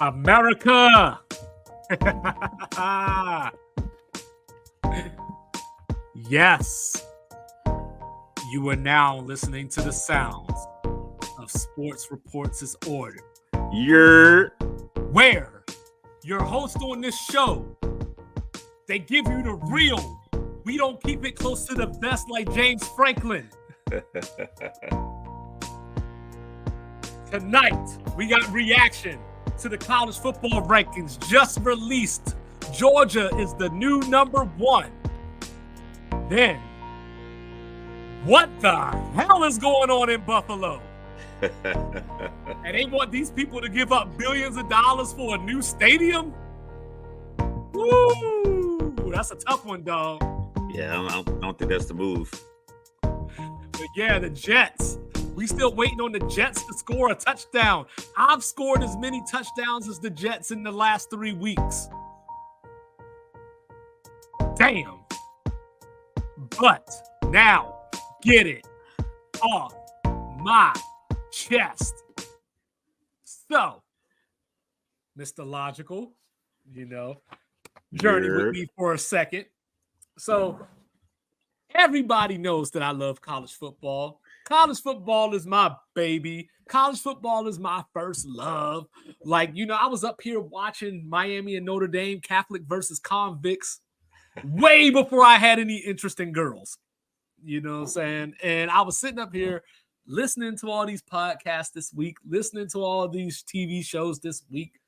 America. Yes, you are now listening to the sounds of Sports Reports' Order. Where your host on this show, they give you the real. We don't keep it close to the vest like James Franklin. Tonight, we got reaction to the college football rankings just released. Georgia is the new number 1. Then, what the hell is going on in Buffalo? And they want these people to give up billions of dollars for a new stadium? Woo! That's a tough one, dog. Yeah, I don't think that's the move. But yeah, the Jets. We still waiting on the Jets to score a touchdown. I've scored as many touchdowns as the Jets in the last 3 weeks. Damn. But now, get it off my chest. So, Mr. Logical, journey with me for a second. So, everybody knows that I love college football. College football is my baby. College football is my first love. I was up here watching Miami and Notre Dame, Catholic versus convicts, way before I had any interest in girls. You know what I'm saying? And I was sitting up here listening to all these podcasts this week, listening to all these TV shows this week.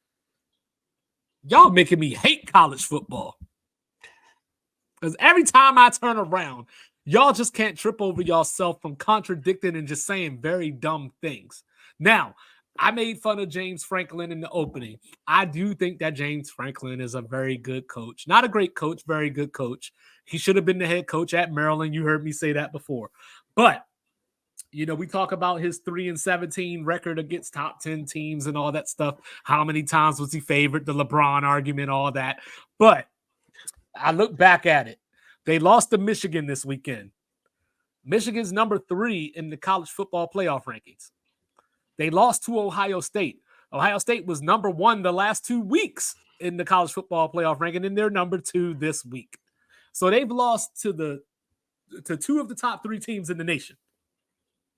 Y'all making me hate college football. Because every time I turn around, y'all just can't trip over yourself from contradicting and just saying very dumb things. Now, I made fun of James Franklin in the opening. I do think that James Franklin is a very good coach. Not a great coach, very good coach. He should have been the head coach at Maryland. You heard me say that before. But, we talk about his 3-17 record against top 10 teams and all that stuff. How many times was he favored? The LeBron argument, all that. But I look back at it. They lost to Michigan this weekend. Michigan's number 3 in the college football playoff rankings. They lost to Ohio State. Ohio State was number 1 the last 2 weeks in the college football playoff ranking, and they're number 2 this week. So they've lost to 2 of the top 3 teams in the nation.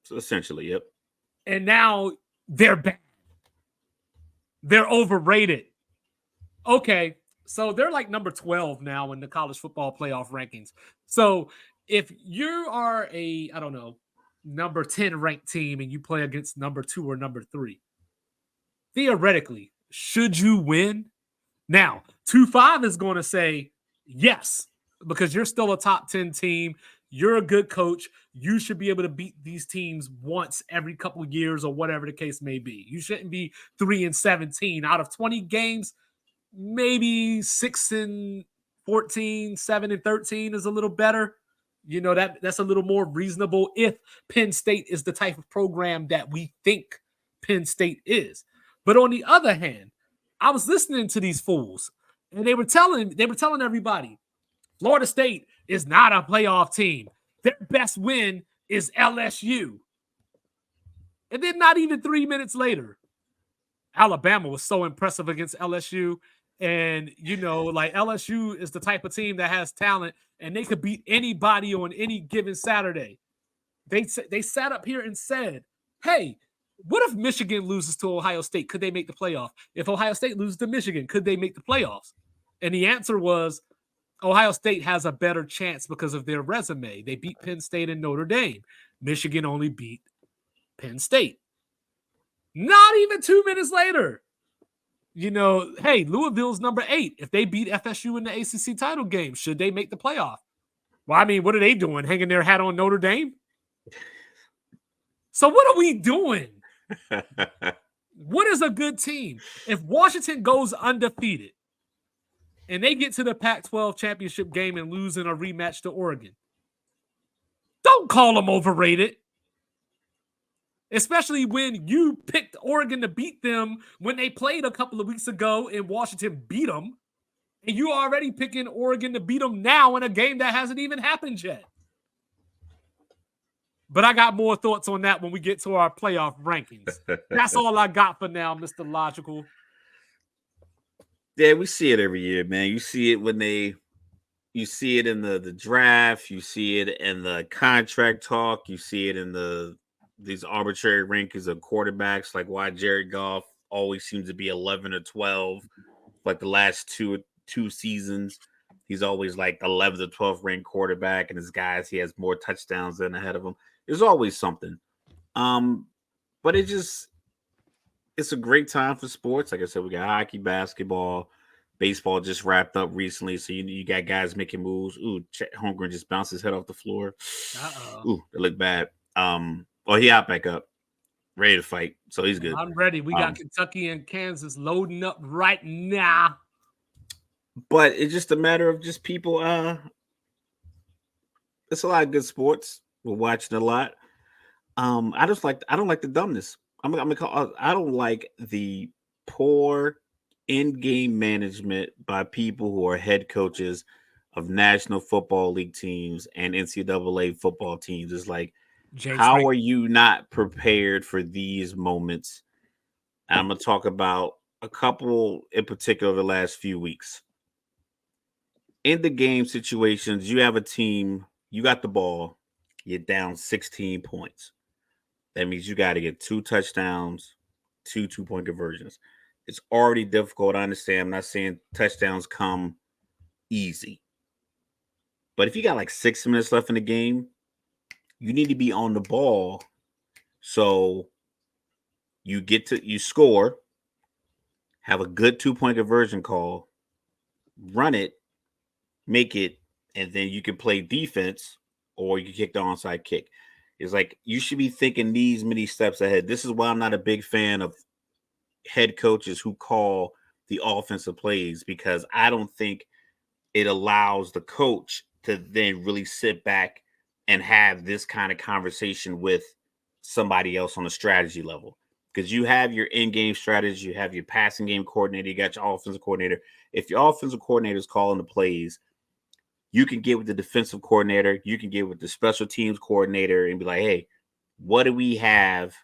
So essentially, yep. And now they're bad. They're overrated. Okay. So they're like number 12 now in the college football playoff rankings. So if you are a, number 10 ranked team and you play against number 2 or number 3, theoretically, should you win? Now, 2-5 is going to say yes, because you're still a top 10 team. You're a good coach. You should be able to beat these teams once every couple of years or whatever the case may be. You shouldn't be 3-17 out of 20 games. Maybe 6-14, 7-13 is a little better. That's a little more reasonable if Penn State is the type of program that we think Penn State is. But on the other hand, I was listening to these fools, and they were telling everybody, Florida State is not a playoff team. Their best win is LSU. And then not even 3 minutes later, Alabama was so impressive against LSU. And, LSU is the type of team that has talent, and they could beat anybody on any given Saturday. They sat up here and said, hey, what if Michigan loses to Ohio State? Could they make the playoff? If Ohio State loses to Michigan, could they make the playoffs? And the answer was Ohio State has a better chance because of their resume. They beat Penn State and Notre Dame. Michigan only beat Penn State. Not even 2 minutes later. Hey, Louisville's number 8. If they beat FSU in the ACC title game, should they make the playoff? Well, what are they doing? Hanging their hat on Notre Dame? So what are we doing? What is a good team? If Washington goes undefeated and they get to the Pac-12 championship game and lose in a rematch to Oregon, don't call them overrated. Especially when you picked Oregon to beat them when they played a couple of weeks ago and Washington beat them. And you already picking Oregon to beat them now in a game that hasn't even happened yet. But I got more thoughts on that when we get to our playoff rankings. That's all I got for now, Mr. Logical. Yeah, we see it every year, man. You see it you see it in the draft, you see it in the contract talk, you see it in these arbitrary rankings of quarterbacks, like why Jared Goff always seems to be 11 or 12, like the last two seasons. He's always like 11th or 12th ranked quarterback, and his guys he has more touchdowns than ahead of him. There's always something. Um, but it's a great time for sports. Like I said, we got hockey, basketball, baseball just wrapped up recently. So you got guys making moves. Ooh, Chet Holmgren just bounced his head off the floor. Uh-oh. Ooh, it looked bad. Well, he out back up, ready to fight. So he's Well, good. I'm ready. We got Kentucky and Kansas loading up right now. But it's just a matter of just people. It's a lot of good sports. We're watching a lot. I don't like the dumbness. I don't like the poor in-game management by people who are head coaches of National Football League teams and NCAA football teams. It's like, James how Frank. are you not prepared for these moments? And I'm gonna talk about a couple in particular the last few weeks. In the game situations, you have a team, you got the ball, you're down 16 points. That means you got to get 2 touchdowns, 2 2-point conversions. It's already difficult. I understand. I'm not saying touchdowns come easy. But if you got like 6 minutes left in the game, you need to be on the ball. So you score, have a good 2-point conversion call, run it, make it, and then you can play defense or you can kick the onside kick. It's like you should be thinking these many steps ahead. This is why I'm not a big fan of head coaches who call the offensive plays, because I don't think it allows the coach to then really sit back and have this kind of conversation with somebody else on a strategy level. Because you have your in-game strategy, you have your passing game coordinator, you got your offensive coordinator. If your offensive coordinator is calling the plays, you can get with the defensive coordinator, you can get with the special teams coordinator and be like, hey, what do we have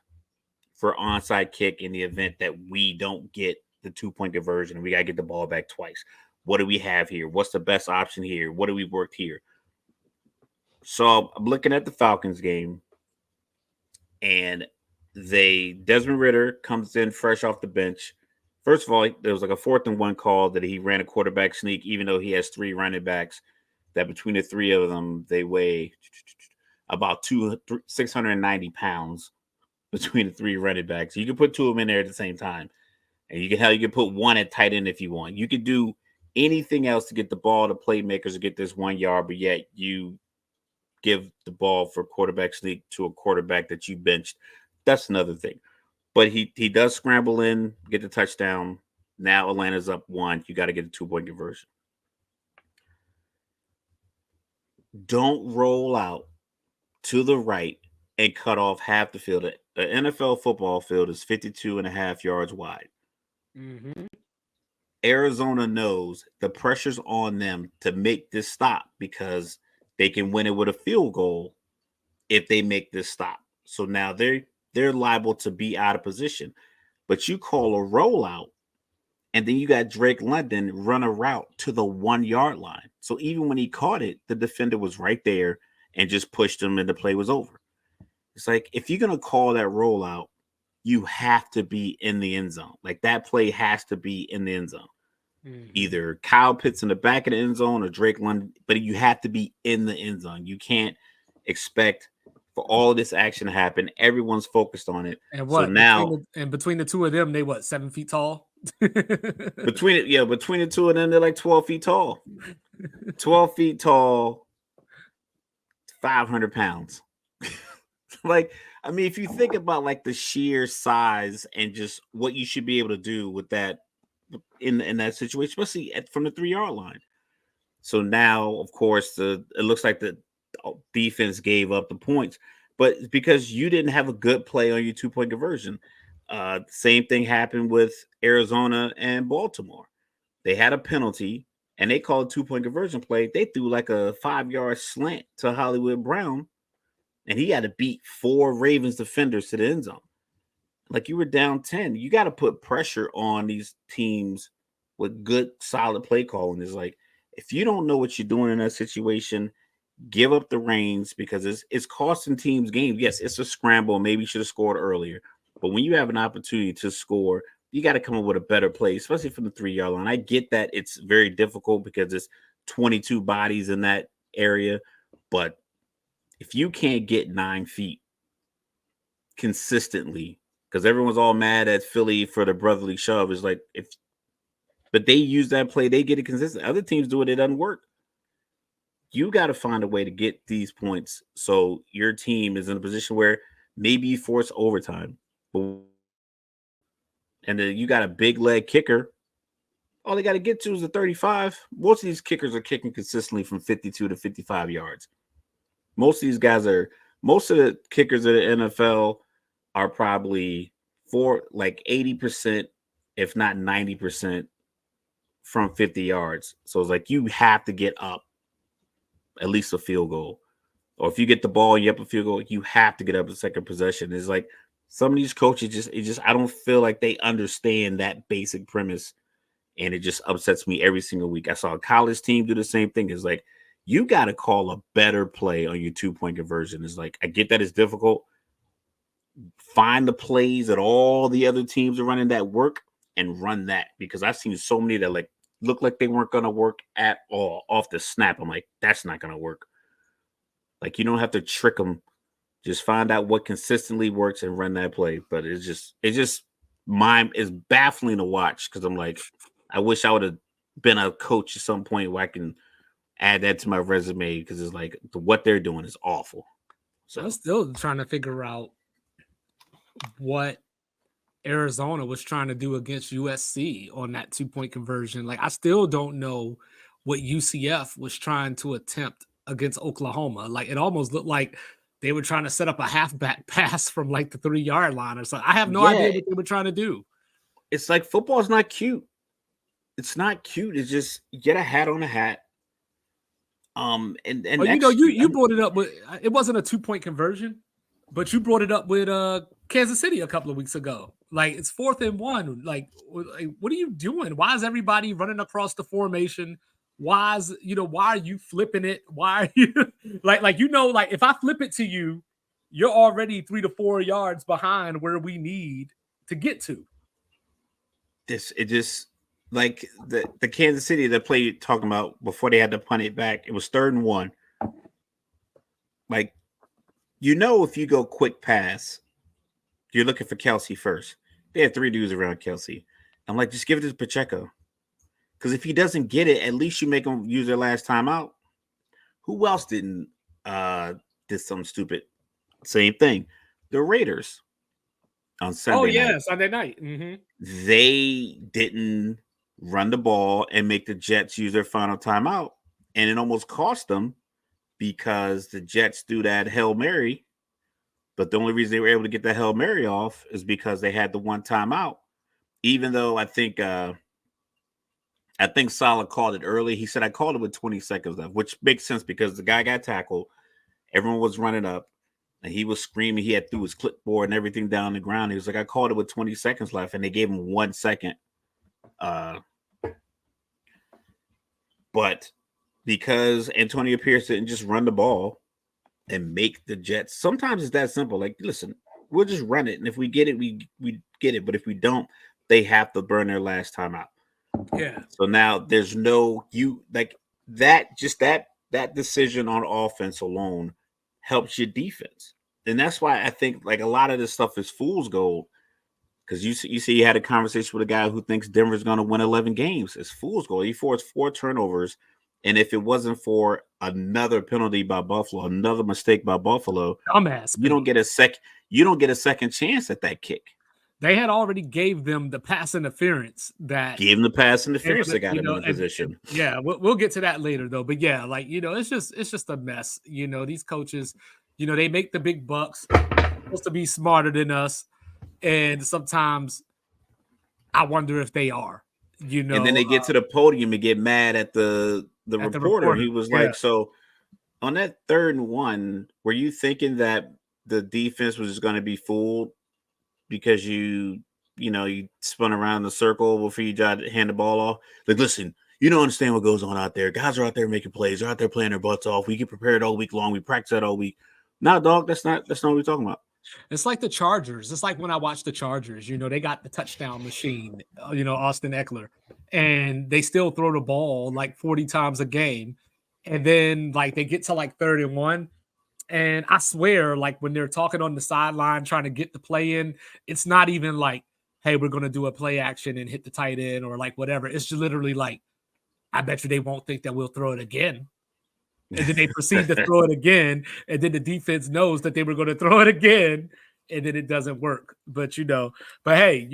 for onside kick in the event that we don't get the 2-point conversion and we got to get the ball back twice? What do we have here? What's the best option here? What do we work here? So I'm looking at the Falcons game, and Desmond Ritter comes in fresh off the bench. First of all, there was like a 4th-and-1 call that he ran a quarterback sneak, even though he has 3 running backs. That between the 3 of them, they weigh about 690 pounds between the 3 running backs. You can put 2 of them in there at the same time. And you can put 1 at tight end if you want. You could do anything else to get the ball to playmakers to get this 1 yard, but yet you give the ball for quarterback sneak to a quarterback that you benched. That's another thing. But he does scramble in, get the touchdown. Now Atlanta's up 1. You got to get a 2-point conversion. Don't roll out to the right and cut off half the field. The NFL football field is 52 and a half yards wide. Mm-hmm. Arizona knows the pressure's on them to make this stop because they can win it with a field goal if they make this stop. So now they're liable to be out of position. But you call a rollout, and then you got Drake London run a route to the 1 yard line. So even when he caught it, the defender was right there and just pushed him and the play was over. It's like, if you're going to call that rollout, you have to be in the end zone. Like, that play has to be in the end zone. Mm-hmm. Either Kyle Pitts in the back of the end zone or Drake London, but you have to be in the end zone. You can't expect for all of this action to happen. Everyone's focused on it. And what? So now, between the 2 of them, they 7 feet tall? between the 2 of them, they're like 12 feet tall. 12 feet tall, 500 pounds. Like, I mean, if you think about like the sheer size and just what you should be able to do with that in that situation, especially from the 3 yard line. So now, of course, it looks like the defense gave up the points, but it's because you didn't have a good play on your 2-point conversion. Same thing happened with Arizona and Baltimore. They had a penalty and they called a 2-point conversion play. They threw like a 5-yard slant to Hollywood Brown, and he had to beat 4 Ravens defenders to the end zone. Like, you were down 10. You got to put pressure on these teams with good, solid play calling. Is like if you don't know what you're doing in that situation, give up the reins because it's costing teams games. Yes, it's a scramble. Maybe you should have scored earlier, but when you have an opportunity to score, you got to come up with a better play, especially from the 3 yard line. I get that it's very difficult because it's 22 bodies in that area, but if you can't get 9 feet consistently, because everyone's all mad at Philly for the brotherly shove, is like if but they use that play, they get it consistent. Other teams do it, it doesn't work. You got to find a way to get these points so your team is in a position where maybe you force overtime. And then you got a big leg kicker. All they got to get to is the 35. Most of these kickers are kicking consistently from 52 to 55 yards. Most of the kickers in the NFL are probably for like 80%, if not 90%, from 50 yards. So it's like you have to get up at least a field goal. Or if you get the ball and you up a field goal, you have to get up a second possession. It's like some of these coaches I don't feel like they understand that basic premise. And it just upsets me every single week. I saw a college team do the same thing. It's like, you got to call a better play on your 2-point conversion. It's like, I get that it's difficult. Find the plays that all the other teams are running that work and run that, because I've seen so many that like look like they weren't going to work at all off the snap. I'm like, that's not going to work. Like, you don't have to trick them. Just find out what consistently works and run that play. But it's baffling to watch because I'm like, I wish I would have been a coach at some point where I can add that to my resume, because it's like what they're doing is awful. So I'm still trying to figure out what Arizona was trying to do against USC on that 2-point conversion. Like, I still don't know what UCF was trying to attempt against Oklahoma. Like, it almost looked like they were trying to set up a halfback pass from like the 3-yard line or something. I have no idea what they were trying to do. It's like football is not cute. It's not cute. It's just get a hat on a hat. And well, you brought it up, but it wasn't a 2-point conversion, but you brought it up with Kansas City a couple of weeks ago. Like, it's 4th and 1. Like, what are you doing? Why is everybody running across the formation? Why are you flipping it? Why are you like if I flip it to you, you're already 3 to 4 yards behind where we need to get to. It just like the Kansas City that played talking about before they had to punt it back. It was 3rd and 1. Like, if you go quick pass, you're looking for Kelsey first. They had 3 dudes around Kelsey. I'm like, just give it to Pacheco. Because if he doesn't get it, at least you make him use their last time out. Who else did something stupid? Same thing. The Raiders on Sunday night. Sunday night. Mm-hmm. They didn't run the ball and make the Jets use their final timeout. And it almost cost them because the Jets threw that Hail Mary. But the only reason they were able to get that Hail Mary off is because they had the one timeout. Even though I think Saleh called it early. He said, I called it with 20 seconds left, which makes sense because the guy got tackled. Everyone was running up, and he was screaming. He had threw his clipboard and everything down on the ground. He was like, I called it with 20 seconds left, and they gave him 1 second. But because Antonio Pierce didn't just run the ball and make the Jets, sometimes it's that simple. Like, listen, we'll just run it, and if we get it, we get it. But if we don't, they have to burn their last time out. Yeah. So now there's no that decision on offense alone helps your defense. And that's why I think like a lot of this stuff is fool's gold. Because you see you had a conversation with a guy who thinks Denver's going to win 11 games. It's fool's gold. He forced 4 turnovers. And if it wasn't for another penalty by Buffalo, another mistake by Buffalo, you don't get a second chance at that kick. They had already gave them the pass interference that that got him in a position. We'll get to that later though. But yeah, like, it's just a mess. These coaches, they make the big bucks, supposed to be smarter than us. And sometimes I wonder if they are, And then they get to the podium and get mad at the reporter. He was like, so on that 3rd and 1, were you thinking that the defense was just going to be fooled because you you spun around in the circle before you tried to hand the ball off. Like, listen, you don't understand what goes on out there. Guys are out there making plays. They're out there playing their butts off. We get prepared all week long. We practice that all week. Nah, dog, that's not what we're talking about. It's like the Chargers. It's like when I watch the Chargers, they got the touchdown machine, Austin Eckler, and they still throw the ball like 40 times a game. And then like they get to like 31. And I swear, like when they're talking on the sideline trying to get the play in, it's not even like, hey, we're going to do a play action and hit the tight end or like whatever. It's just literally like, I bet you they won't think that we'll throw it again. And then they proceed to throw it again. And then the defense knows that they were going to throw it again. And then it doesn't work. But hey,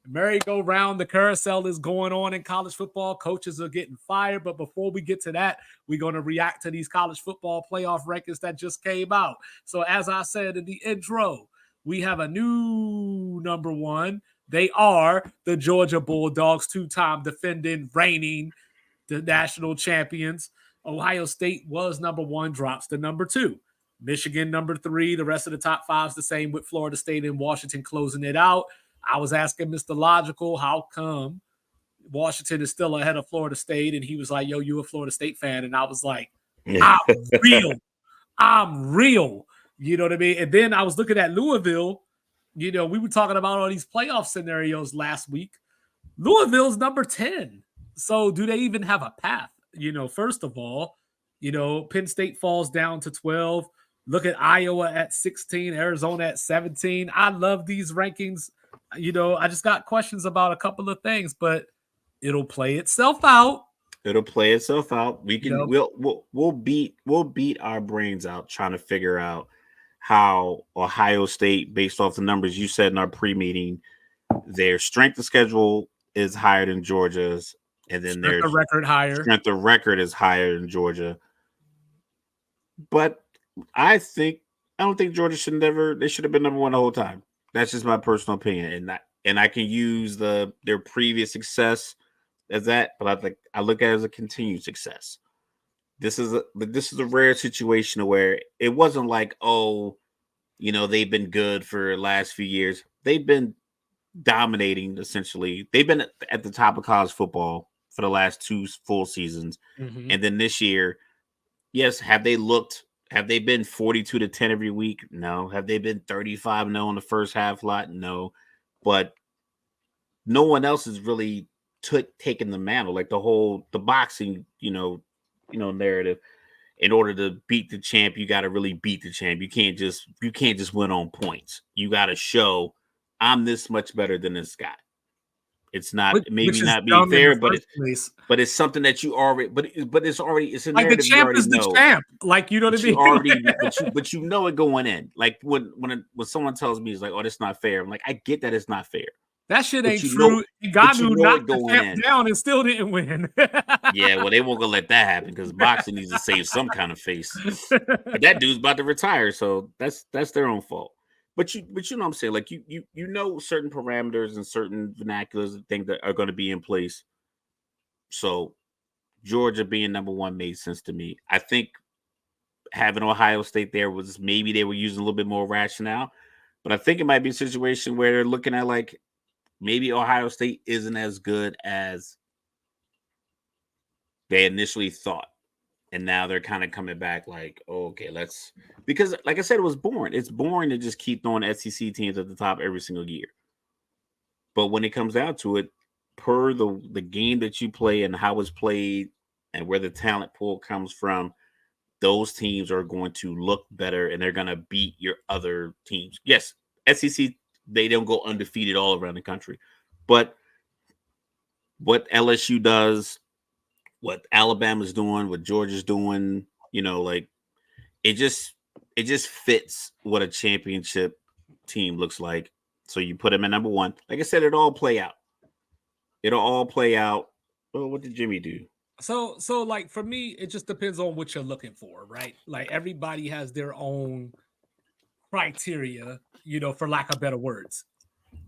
merry-go-round, the carousel is going on in college football. Coaches are getting fired. But before we get to that, we're going to react to these college football playoff rankings that just came out. So as I said in the intro, we have a new number one. They are the Georgia Bulldogs, two-time defending, reigning the national champions. Ohio State was number one, drops to number two. Michigan, number three. The rest of the top five is the same with Florida State and Washington closing it out. I was asking Mr. Logical, how come Washington is still ahead of Florida State? And he was like, yo, you a Florida State fan? And I was like, I'm real. I'm real. You know what I mean? And then I was looking at Louisville. We were talking about all these playoff scenarios last week. Louisville's number 10. So do they even have a path? First of all, Penn State falls down to 12. Look at Iowa at 16, Arizona at 17. I love these rankings. I just got questions about a couple of things, but it'll play itself out. It'll play itself out. We can we'll beat our brains out trying to figure out how Ohio State, based off the numbers you said in our pre-meeting, their strength of schedule is higher than Georgia's. And then their record higher. Strength of record is higher than Georgia. But I don't think Georgia they should have been number one the whole time. That's just my personal opinion. And I can use their previous success as that, but I look at it as a continued success. This is a rare situation where it wasn't like, they've been good for the last few years. They've been dominating essentially. They've been at the top of college football for the last two full seasons. Mm-hmm. And then this year, yes, have they been 42-10 every week? No. Have they been 35-0 in the first half lot? No. But no one else has really taken the mantle, like the boxing, narrative. In order to beat the champ, you got to really beat the champ. You can't just win on points. You got to show I'm this much better than this guy. It's not maybe not being fair, but it's something that you already. But it's a like narrative the champ you already is know. The champ, like you know what I mean. But you know it going in. Like when someone tells me it's like, oh, that's not fair. I'm like, I get that it's not fair. That shit ain't true. Ngannou knocked the champ down and still didn't win. Yeah, well, they won't gonna let that happen because boxing needs to save some kind of face. But that dude's about to retire, so that's their own fault. But you know what I'm saying? Like you know certain parameters and certain vernaculars and things that are going to be in place. So Georgia being number one made sense to me. I think having Ohio State there was maybe they were using a little bit more rationale, but I think it might be a situation where they're looking at like maybe Ohio State isn't as good as they initially thought. And now they're kind of coming back like, oh, okay, because like I said, it was boring. It's boring to just keep throwing SEC teams at the top every single year. But when it comes down to it, per the game that you play and how it's played and where the talent pool comes from, those teams are going to look better and they're going to beat your other teams. Yes, SEC, they don't go undefeated all around the country. But what LSU does, what Alabama's doing, what Georgia's doing, like it just fits what a championship team looks like. So you put them at number one. Like I said, it'll all play out. Well, what did Jimmy do? So like for me, it just depends on what you're looking for, right? Like everybody has their own criteria, for lack of better words.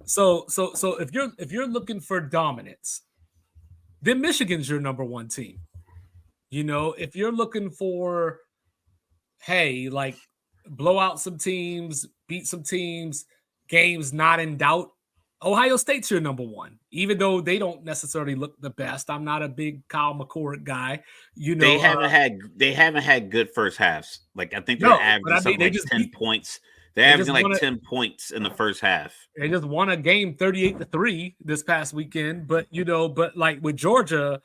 So if you're looking for dominance, then Michigan's your number one team. If you're looking for, hey, like blow out some teams, beat some teams, games not in doubt, Ohio State's your number one, even though they don't necessarily look the best. I'm not a big Kyle McCord guy, you They know. haven't had good first halves. Like I think they're No, but averaging I mean something they like just 10 beat. points. They're They just averaging like won a 10 points in the first half. they just won a game 38-3 this past weekend. But but like with Georgia,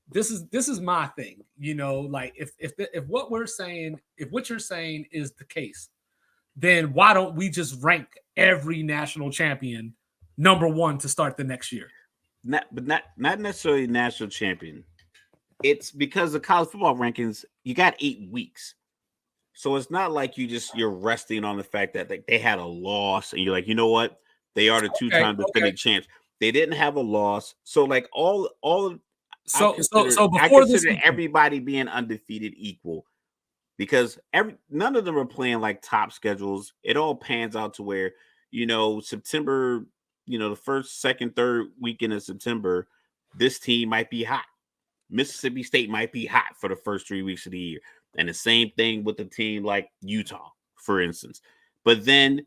this is my thing. Like if what you're saying is the case, then why don't we just rank every national champion number one to start the next year? Not necessarily national champion. It's because the college football rankings, you got 8 weeks. So it's not like you're resting on the fact that like they had a loss and you're like, you know what? They are the Okay, two-time okay. defending champs. They didn't have a loss. So like all So I before this consider weekend, everybody being undefeated equal because none of them are playing like top schedules. It all pans out to where, September, the first, second, third weekend of September, this team might be hot. Mississippi State might be hot for the first 3 weeks of the year. And the same thing with a team like Utah, for instance. But then,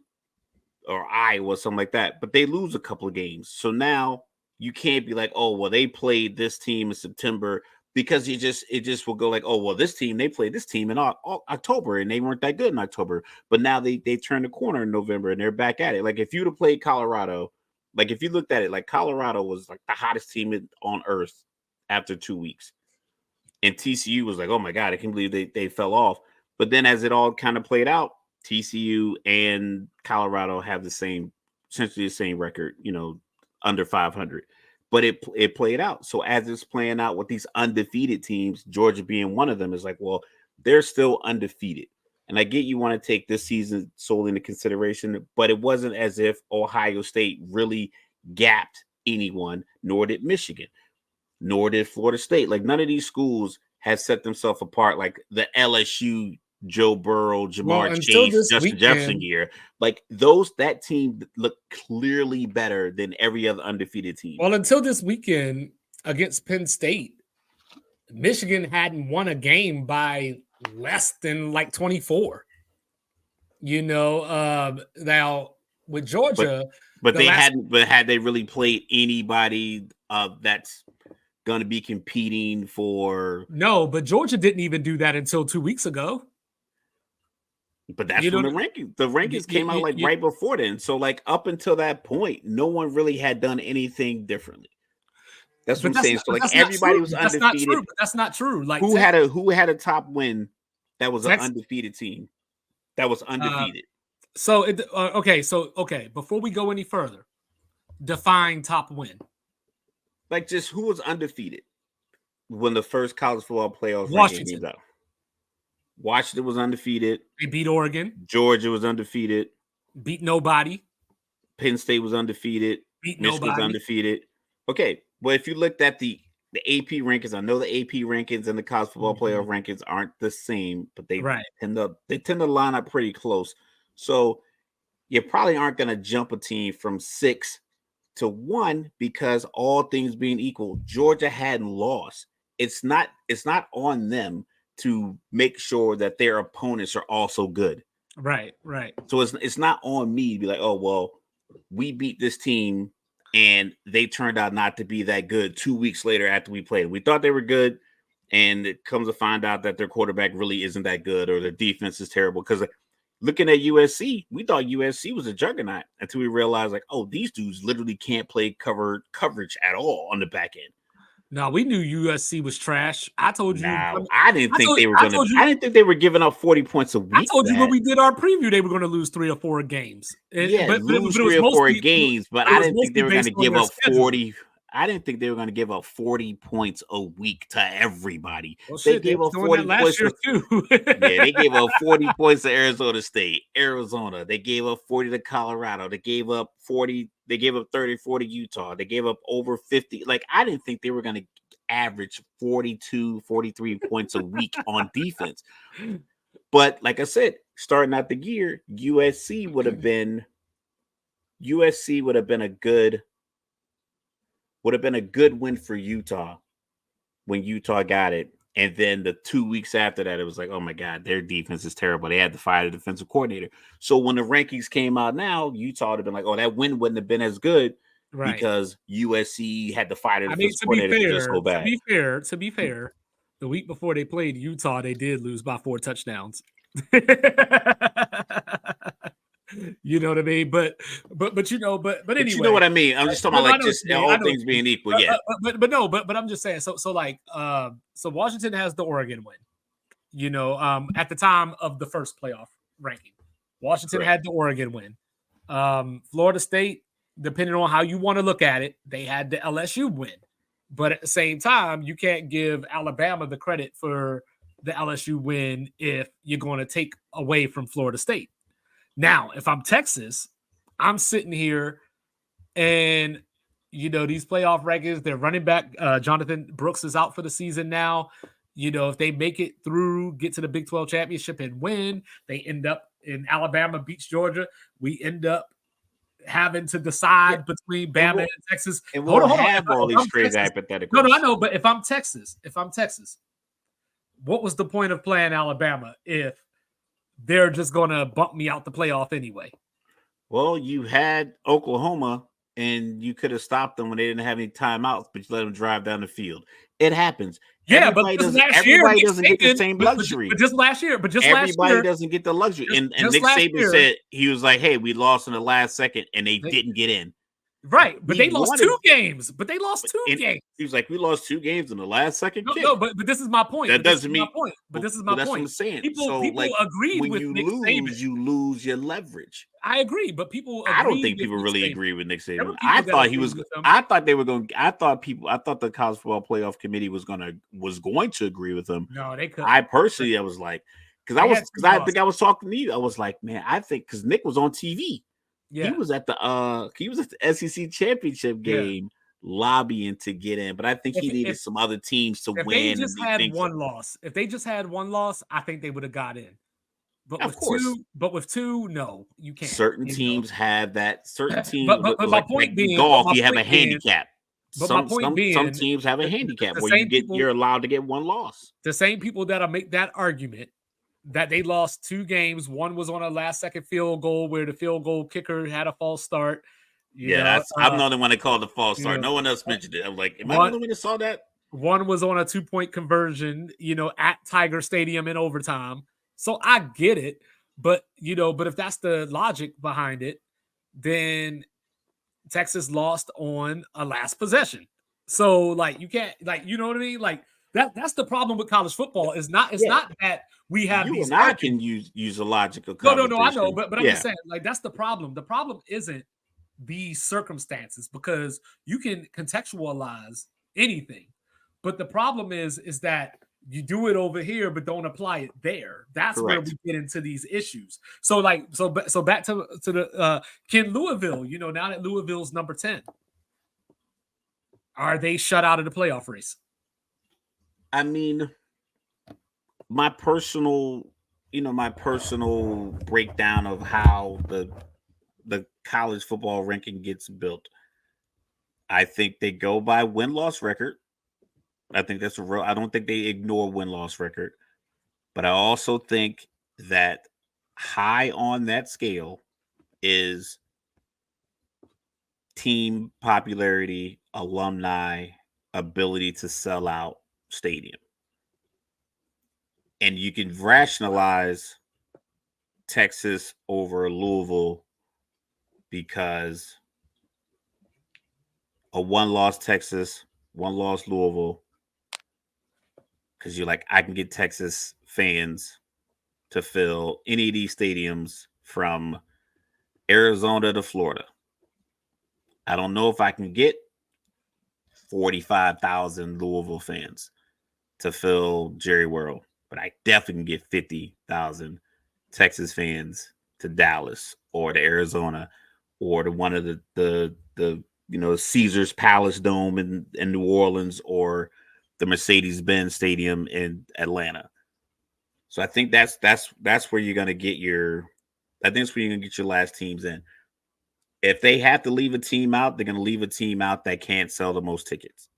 or Iowa, something like that. But they lose a couple of games. So now you can't be like, oh, well, they played this team in September because it just will go like, oh, well, this team, they played this team in October and they weren't that good in October. But now they turned the corner in November and they're back at it. Like if you'd have played Colorado, like if you looked at it, like Colorado was like the hottest team on earth after 2 weeks. And TCU was like, oh my God, I can't believe they fell off. But then as it all kind of played out, TCU and Colorado have essentially the same record, under 500. But it played out. So as it's playing out with these undefeated teams, Georgia being one of them, is like, well, they're still undefeated. And I get you want to take this season solely into consideration, but it wasn't as if Ohio State really gapped anyone, nor did Michigan, nor did Florida State. Like none of these schools have set themselves apart like the LSU, Joe Burrow, well, Jamar until Chase, this Justin Jefferson weekend, year. Like that team looked clearly better than every other undefeated team. Against Penn State, Michigan hadn't won a game by less than like 24. Now with Georgia, But the they last hadn't. But had they really played anybody that's going to be competing for? no, but Georgia didn't even do that until 2 weeks ago. But that's You from know, the rankings. The rankings came out like you, right before then. So like up until that point, no one really had done anything differently. That's what I'm saying. So like that's not everybody true. was That's not true. undefeated. But that's not true. Like Who had a top win that was an Texas. undefeated team that was undefeated? Okay. Before we go any further, define top win. Like just who was undefeated when the first college football playoff ranking came out? Washington was undefeated. They beat Oregon. Georgia was undefeated. Beat nobody. Penn State was undefeated. Beat Michigan was nobody. Undefeated. Okay, well, if you looked at the AP rankings, I know the AP rankings and the college football playoff rankings aren't the same, but they tend to line up pretty close. So you probably aren't going to jump a team from 6 to 1 because all things being equal, Georgia hadn't lost. It's not on them to make sure that their opponents are also good. Right. So it's not on me to be like, oh well, we beat this team and they turned out not to be that good 2 weeks later after we played. We thought they were good, and it comes to find out that their quarterback really isn't that good or their defense is terrible. Because looking at USC, we thought USC was a juggernaut until we realized, like, oh, these dudes literally can't play coverage at all on the back end. No, we knew USC was trash. I told you. I didn't think they were going to. I didn't think they were giving up 40 points a week. I told you when we did our preview, they were going to lose 3 or 4 games. Lose 3 or 4 games, but I didn't think they were going to give up 40. I didn't think they were going to give up 40 points a week to everybody. Well, they gave up 40 points year too. they gave up 40 points to Arizona State, Arizona. They gave up 40 to Colorado. They gave up 40. They gave up 30, 40 Utah. They gave up over 50. Like, I didn't think they were going to average 42, 43 points a week on defense. But like I said, starting out the year, USC would have been a good win for Utah when Utah got it. And then the 2 weeks after that, it was like, oh my God, their defense is terrible. They had to fire the defensive coordinator. So when the rankings came out now, Utah would have been like, oh, that win wouldn't have been as good. Right. because USC had to fire the I mean, defensive coordinator because they're so bad. to be fair, the week before they played Utah, they did lose by 4 touchdowns. You know what I mean? But anyway. But you know what I mean. I'm just talking about like just all things being equal. Yeah. But I'm just saying. So Washington has the Oregon win. You know, at the time of the first playoff ranking, Washington had the Oregon win. Florida State, depending on how you want to look at it, they had the LSU win. But at the same time, you can't give Alabama the credit for the LSU win if you're going to take away from Florida State. Now, if I'm Texas, I'm sitting here and, you know, these playoff rankings, they're running back. Jonathan Brooks is out for the season now. You know, if they make it through, get to the Big 12 championship and win, they end up in Alabama beats Georgia. We end up having to decide between Bama and Texas. And we'll have all these crazy hypotheticals. No, I know, but if I'm Texas, what was the point of playing Alabama if they're just going to bump me out the playoff anyway? Well, you had Oklahoma, and you could have stopped them when they didn't have any timeouts, but you let them drive down the field. It happens. Yeah, everybody but everybody doesn't get the same luxury. But just last year, everybody doesn't get the luxury. And Nick Saban said, he was like, hey, we lost in the last second, and they didn't get in. Right, but they lost 2 games. But they lost 2 games. He was like, we lost 2 games in the last second. No, but this is my point. That doesn't mean. But this is my point. That's what I'm saying. People agreed with Nick Saban. You lose your leverage. I agree, but people. I don't think people really agree with Nick Saban. I thought he was. I thought they were going. I thought the College Football Playoff Committee was going to agree with him. No, they couldn't. I personally, I was like, because I think I was talking to you. I was like, man, I think because Nick was on TV. Yeah. He was at the SEC championship game lobbying to get in, but I think he needed some other teams to win. If they just had one loss, I think they would have got in. But with two, no, you can't. Certain teams have that. Certain teams, but my point being, golf, you have a handicap. Some teams have a handicap where you're allowed to get one loss. The same people that'll make that argument that they lost 2 games. One was on a last-second field goal where the field goal kicker had a false start. I'm the only one that called the false start. No one else mentioned it. I'm like, am I the only one that saw that? One was on a 2-point conversion, at Tiger Stadium in overtime. So I get it, but if that's the logic behind it, then Texas lost on a last possession. So you can't, you know what I mean? That's the problem with college football. It's not that we have you these. And I can use a logical. No, I know, but I'm just saying, that's the problem. The problem isn't these circumstances because you can contextualize anything, but the problem is that you do it over here, but don't apply it there. That's Correct. Where we get into these issues. So back to the can Louisville, now that Louisville's number 10, are they shut out of the playoff race? I mean, my personal breakdown of how the college football ranking gets built. I think they go by win-loss record. I think that's I don't think they ignore win-loss record. But I also think that high on that scale is team popularity, alumni, ability to sell out stadium. And you can rationalize Texas over Louisville because a one-loss Texas, one-loss Louisville, because you're like, I can get Texas fans to fill any of these stadiums from Arizona to Florida. I don't know if I can get 45,000 Louisville fans to fill Jerry World, but I definitely can get 50,000 Texas fans to Dallas or to Arizona or to one of the Caesar's Palace Dome in New Orleans or the Mercedes-Benz Stadium in Atlanta. So I think that's where you're gonna get your last teams in. If they have to leave a team out, they're gonna leave a team out that can't sell the most tickets.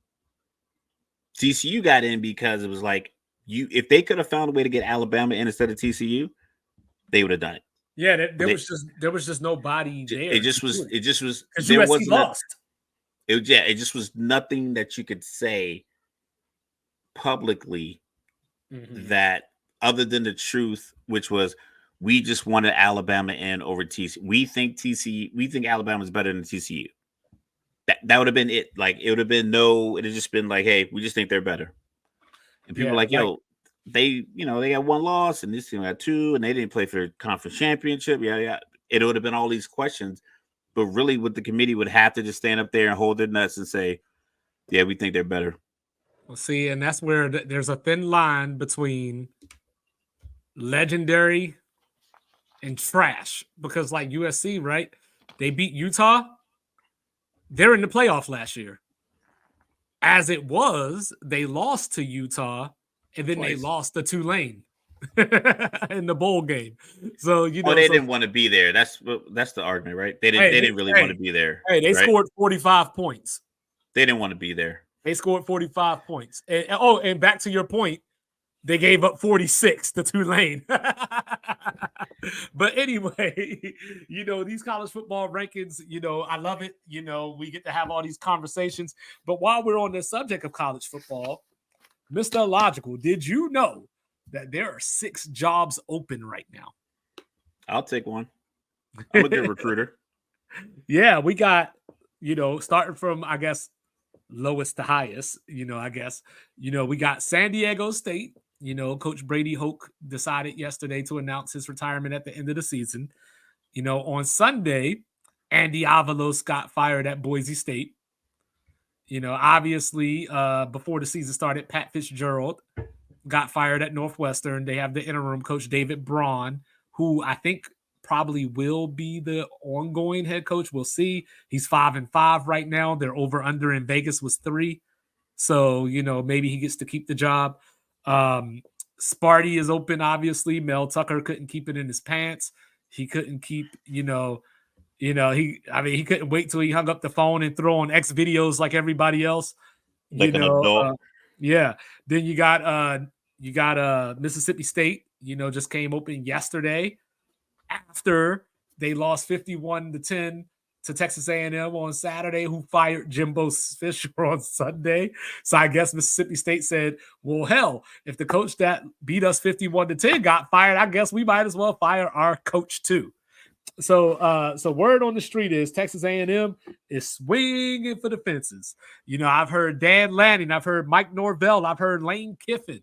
TCU got in because it was like if they could have found a way to get Alabama in instead of TCU, they would have done it. Yeah, there was just nobody there. It just was because USC lost. it just was nothing that you could say publicly that other than the truth, which was we just wanted Alabama in over TCU. We think Alabama is better than TCU. That would have been it. Like it would have been it had just been like, hey, we just think they're better. And people are like, yo, they got one loss and this team got two, and they didn't play for the conference championship. Yeah. It would have been all these questions. But really, what the committee would have to just stand up there and hold their nuts and say, yeah, we think they're better. Well, see, and that's where there's a thin line between legendary and trash, because like USC, right? They beat Utah. They're in the playoff last year. As it was, they lost to Utah, and then they lost to Tulane in the bowl game. So they didn't want to be there. That's the argument, right? They didn't really want to be there. Hey, they scored 45 points. They didn't want to be there. They scored 45 points. And back to your point, they gave up 46 to Tulane. But anyway, these college football rankings, I love it. We get to have all these conversations. But while we're on the subject of college football, Mr. Illogical, did you know that there are 6 jobs open right now? I'll take one. I'm a good recruiter. Yeah, we got, starting from, I guess, lowest to highest, we got San Diego State. Coach Brady Hoke decided yesterday to announce his retirement at the end of the season. On Sunday, Andy Avalos got fired at Boise State. Obviously, before the season started, Pat Fitzgerald got fired at Northwestern. They have the interim coach, David Braun, who I think probably will be the ongoing head coach. We'll see. He's 5-5 right now. Their over-under in Vegas was 3. So, maybe he gets to keep the job. Sparty is open, obviously. Mel Tucker couldn't keep it in his pants. He couldn't keep, he couldn't wait till he hung up the phone and throw on X videos like everybody else. Like an adult. Yeah. Then you got Mississippi State, just came open yesterday after they lost 51-10 to Texas A&M on Saturday, who fired Jimbo Fisher on Sunday. So I guess Mississippi State said, well, hell, if the coach that beat us 51-10 got fired, I guess we might as well fire our coach too. So word on the street is Texas A&M is swinging for the fences. I've heard Dan Lanning, I've heard Mike Norvell, I've heard Lane Kiffin.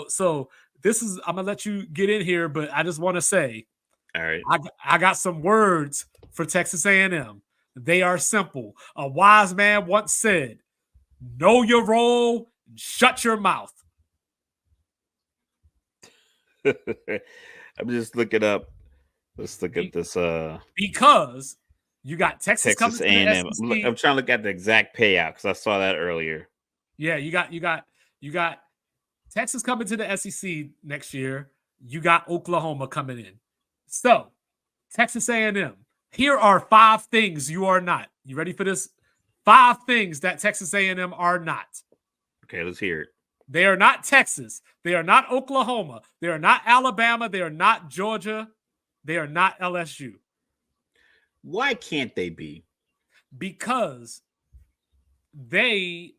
So this is, I'm gonna let you get in here, but I just want to say, all right, I got some words for Texas A&M. They are simple. A wise man once said, know your role, shut your mouth. I'm just looking up. Let's look at this. Because you got Texas coming A&M. to the SEC. I'm trying to look at the exact payout because I saw that earlier. Yeah, you got Texas coming to the SEC next year. You got Oklahoma coming in. So, Texas A&M. Here are 5 things you are not. You ready for this? 5 things that Texas A&M are not. Okay, let's hear it. They are not Texas. They are not Oklahoma. They are not Alabama. They are not Georgia. They are not LSU. Why can't they be? Because okay,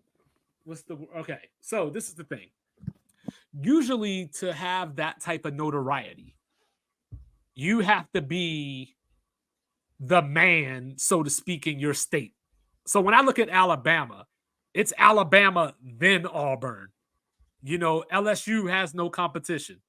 so this is the thing. Usually to have that type of notoriety, you have to be the man, so to speak, in your state. So when I look at Alabama, it's Alabama, then Auburn. LSU has no competition.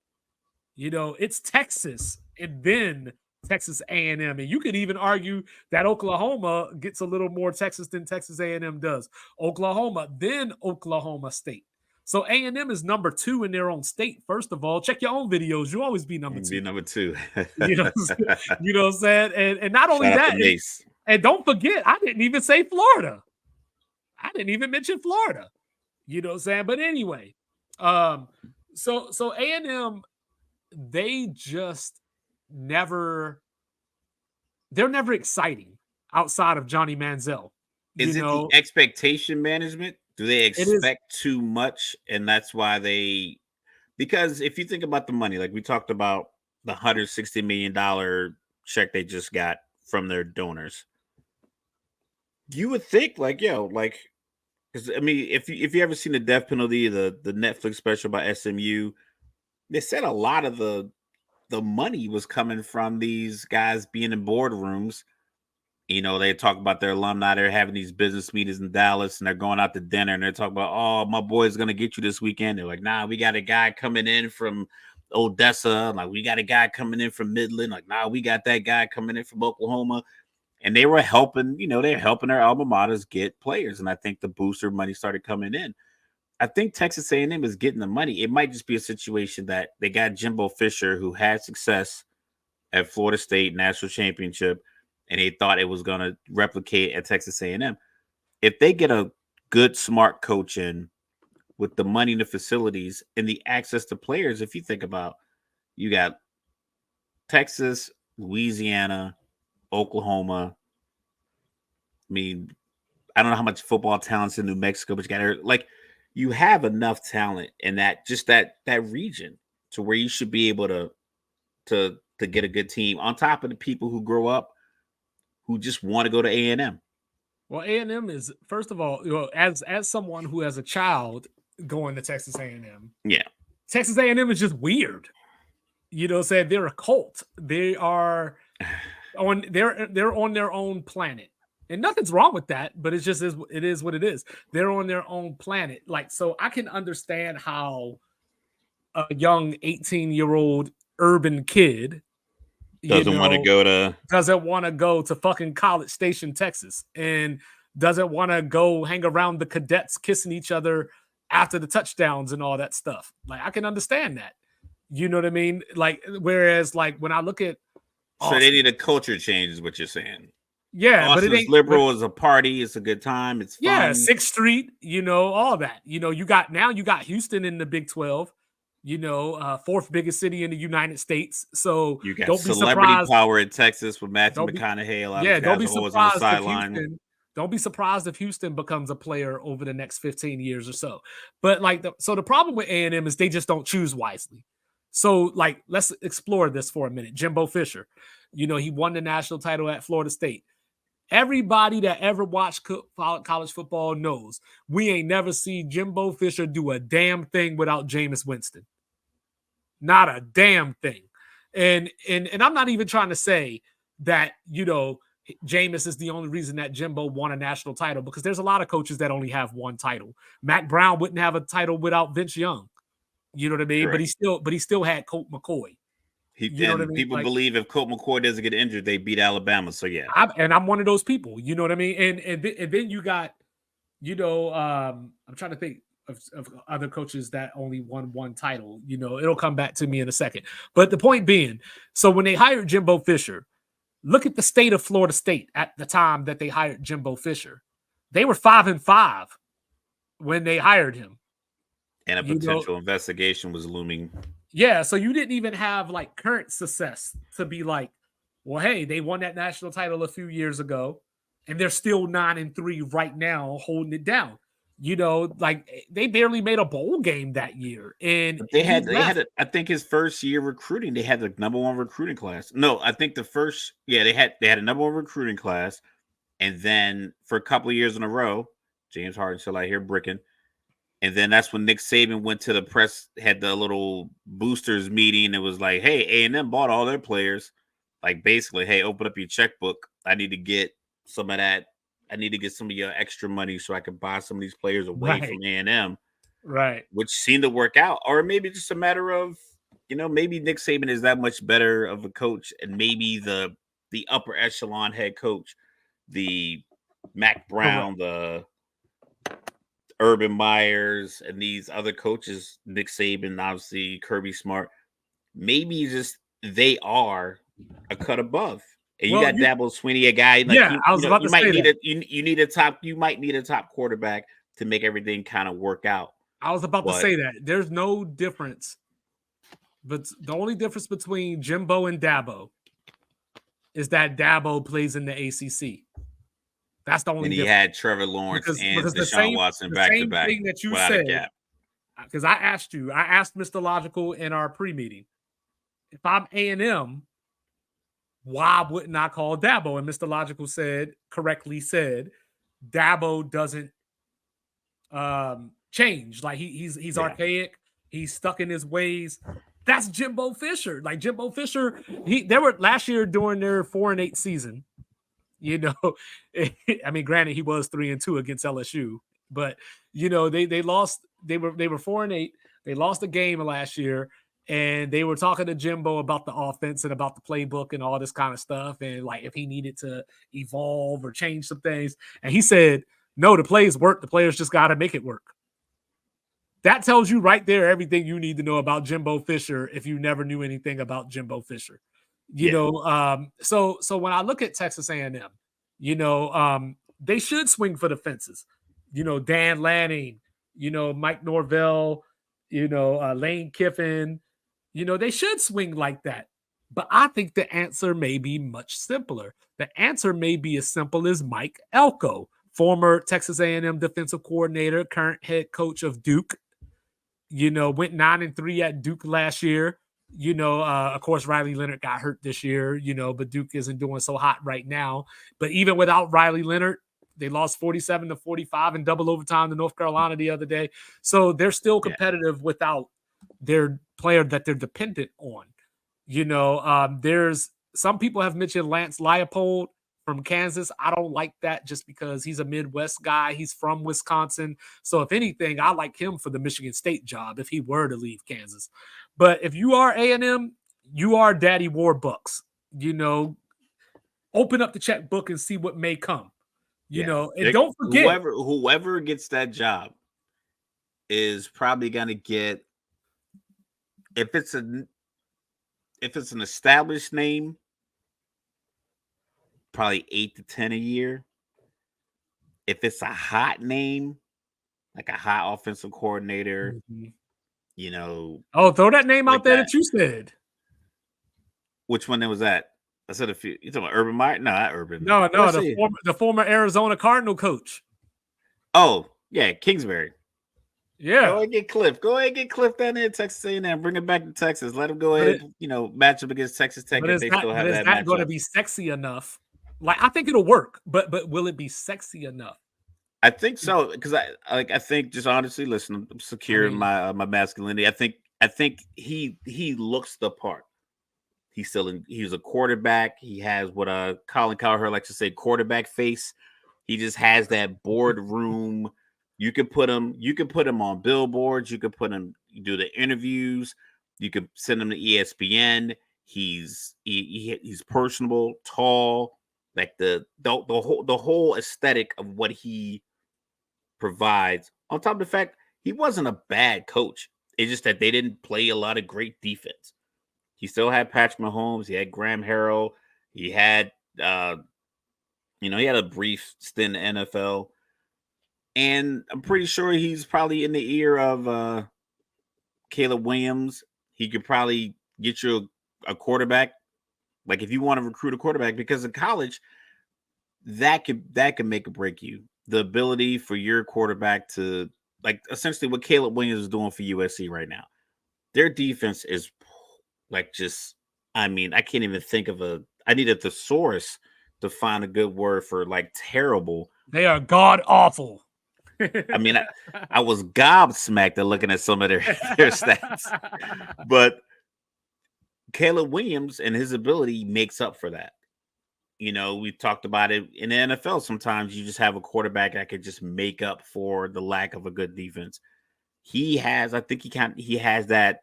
It's Texas and then Texas A&M. And you could even argue that Oklahoma gets a little more Texas than Texas A&M does. Oklahoma, then Oklahoma State. So A&M is number 2 in their own state. First of all, check your own videos. You always be number 2. Be number 2. You know what I'm saying? And not only that, and don't forget, I didn't even say Florida. I didn't even mention Florida. You know what I'm saying? But anyway, so A&M, they just they're never exciting outside of Johnny Manziel. Is it the expectation management? Do they expect too much? And that's why because if you think about the money, like we talked about the $160 million check they just got from their donors, You would think like, because I mean, if you ever seen the death penalty, the Netflix special by SMU, they said a lot of the money was coming from these guys being in boardrooms. They talk about their alumni. They're having these business meetings in Dallas, and they're going out to dinner, and they're talking about, oh, my boy's gonna get you this weekend. They're like, nah, we got a guy coming in from Odessa. Like, we got a guy coming in from Midland. Like, nah, we got that guy coming in from Oklahoma. And they were helping, they're helping their alma maters get players. And I think the booster money started coming in. I think Texas A&M is getting the money. It might just be a situation that they got Jimbo Fisher, who had success at Florida State national championship, and they thought it was going to replicate at Texas A&M. If they get a good, smart coach in with the money and the facilities and the access to players, if you think about, you got Texas, Louisiana, Oklahoma. I mean, I don't know how much football talent's in New Mexico, but you have enough talent in that region to where you should be able to get a good team on top of the people who grow up who just want to go to A&M. Well, A&M is, first of all, as someone who has a child going to Texas A&M, yeah, Texas A&M is just weird. Saying they're a cult. They are they're on their own planet. And nothing's wrong with that, but it is what it is. They're on their own planet. Like, so I can understand how a young 18-year-old urban kid doesn't want to go to fucking College Station, Texas, and doesn't want to go hang around the cadets kissing each other after the touchdowns and all that stuff. Like, I can understand that. You know what I mean? Like, whereas, like, when I look at Austin, so they need a culture change, is what you're saying. Yeah, Austin's but it ain't liberal. Is a party. It's a good time. It's fun. Yeah, 6th Street, all that. You got Houston in the Big 12. 4th biggest city in the United States. So you got don't be celebrity surprised. power in Texas with Matthew McConaughey. A lot of don't be guys always surprised on the if sideline. Don't be surprised if Houston becomes a player over the next 15 years or so. But the problem with A&M is they just don't choose wisely. So let's explore this for a minute. Jimbo Fisher, he won the national title at Florida State. Everybody that ever watched college football knows we ain't never seen Jimbo Fisher do a damn thing without Jameis Winston. Not a damn thing. And I'm not even trying to say that, Jameis is the only reason that Jimbo won a national title, because there's a lot of coaches that only have one title. Mac Brown wouldn't have a title without Vince Young. You know what I mean? Correct. But he still had Colt McCoy. People believe if Colt McCoy doesn't get injured, they beat Alabama. So yeah, I'm one of those people. You know what I mean? And then you got, I'm trying to think of other coaches that only won one title. It'll come back to me in a second. But the point being, so when they hired Jimbo Fisher, look at the state of Florida State at the time that they hired Jimbo Fisher. They were 5-5 when they hired him. And a potential investigation was looming. Yeah, so you didn't even have current success to be like, well, hey, they won that national title a few years ago, and they're still 9-3 right now, holding it down. They barely made a bowl game that year, and they had I think his first year recruiting, they had the number one recruiting class. No, I think they had a number one recruiting class, and then for a couple of years in a row, James Harden still out here bricking. And then that's when Nick Saban went to the press, had the little boosters meeting. It was like, hey, A&M bought all their players. Like, basically, hey, open up your checkbook. I need to get some of that. I need to get some of your extra money so I can buy some of these players away from A&M. Right. Which seemed to work out. Or maybe just a matter of, maybe Nick Saban is that much better of a coach. And maybe the upper echelon head coach, the Mac Brown, the Urban Myers, and these other coaches, Nick Saban, obviously Kirby Smart, maybe just they are a cut above. And you got Dabo Swinney, a guy I was about to say that. You might need a top quarterback to make everything kind of work out. I was about to say that. There's no difference, but the only difference between Jimbo and Dabo is that Dabo plays in the ACC. That's the only. And he had Trevor Lawrence and Deshaun Watson back to back. Thing that you said, because I asked Mr. Logical in our pre-meeting, if I'm A&M, why wouldn't I call Dabo? And Mr. Logical correctly said, Dabo doesn't change. Like he's Yeah. archaic. He's stuck in his ways. That's Jimbo Fisher. Like Jimbo Fisher, they were last year during their 4-8 season. You know, I mean, granted, he was 3-2 against LSU, but they lost. They were 4-8. They lost a game last year, and they were talking to Jimbo about the offense and about the playbook and all this kind of stuff, and like if he needed to evolve or change some things. And he said, "No, the plays work. The players just got to make it work." That tells you right there everything you need to know about Jimbo Fisher if you never knew anything about Jimbo Fisher. Yeah. So when I look at Texas A&M, they should swing for the fences. Dan Lanning, Mike Norvell, Lane Kiffin, they should swing like that. But I think the answer may be much simpler. The answer may be as simple as Mike Elko, former Texas A&M defensive coordinator, current head coach of Duke. Went 9-3 at Duke last year. Of course, Riley Leonard got hurt this year, but Duke isn't doing so hot right now. But even without Riley Leonard, they lost 47-45 in double overtime to North Carolina the other day. So they're still competitive without their player that they're dependent on. There's some people have mentioned Lance Leipold from Kansas. I don't like that just because he's a Midwest guy. He's from Wisconsin. So if anything, I like him for the Michigan State job if he were to leave Kansas. But if you are A&M, you are Daddy Warbucks. Open up the checkbook and see what may come. And don't forget, whoever gets that job is probably going to get, if it's an established name, probably 8 to 10 a year. If it's a hot name, like a hot offensive coordinator, Oh, throw that name out there that you said. Which one was that? I said a few. You talking about Urban Meyer? No, not Urban. No, the former Arizona Cardinal coach. Oh, yeah, Kingsbury. Yeah. Go ahead and get Cliff. Go ahead and get Cliff down there in Texas A&M. Bring him back to Texas. Let him go ahead and, match up against Texas Tech if they still have that matchup. But is that going to be sexy enough? Like, I think it'll work, but will it be sexy enough? I think so, because I think, just honestly, listen, I'm secure in my masculinity. I think he looks the part. He's a quarterback. He has what Colin Cowherd likes to say, quarterback face. He just has that boardroom. You could put him on billboards. You could put him do the interviews. You could send him to ESPN. He's personable, tall, like the whole aesthetic of what he provides. On top of the fact he wasn't a bad coach. It's just that they didn't play a lot of great defense. He still had Patrick Mahomes. He had Graham Harrell. He had he had a brief stint in the NFL. And I'm pretty sure he's probably in the ear of Caleb Williams. He could probably get you a quarterback. Like if you want to recruit a quarterback, because in college, that could make or break you. The ability for your quarterback to, like, essentially what Caleb Williams is doing for USC right now. Their defense is like just, I can't even think of I need a thesaurus to find a good word for like terrible. They are god awful. I was gobsmacked at looking at some of their stats, but Caleb Williams and his ability makes up for that. We talked about it in the NFL. Sometimes you just have a quarterback that could just make up for the lack of a good defense. He has that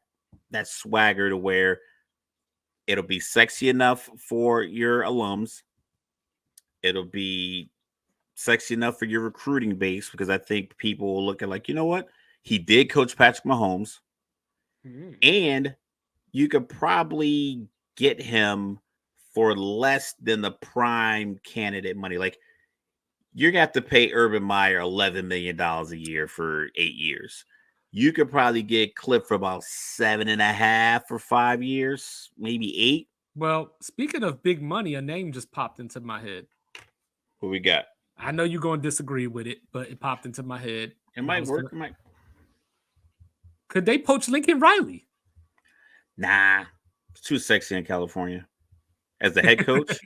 swagger to where it'll be sexy enough for your alums. It'll be sexy enough for your recruiting base, because I think people will look at like, you know what? He did coach Patrick Mahomes, and you could probably get him for less than the prime candidate money. Like, you're going to have to pay Urban Meyer $11 million a year for 8 years. You could probably get Cliff for about 7.5 for 5 years, maybe 8. Well, speaking of big money, a name just popped into my head. Who we got? I know you're going to disagree with it, but it popped into my head. It might work. Could they poach Lincoln Riley? Nah, it's too sexy in California as the head coach.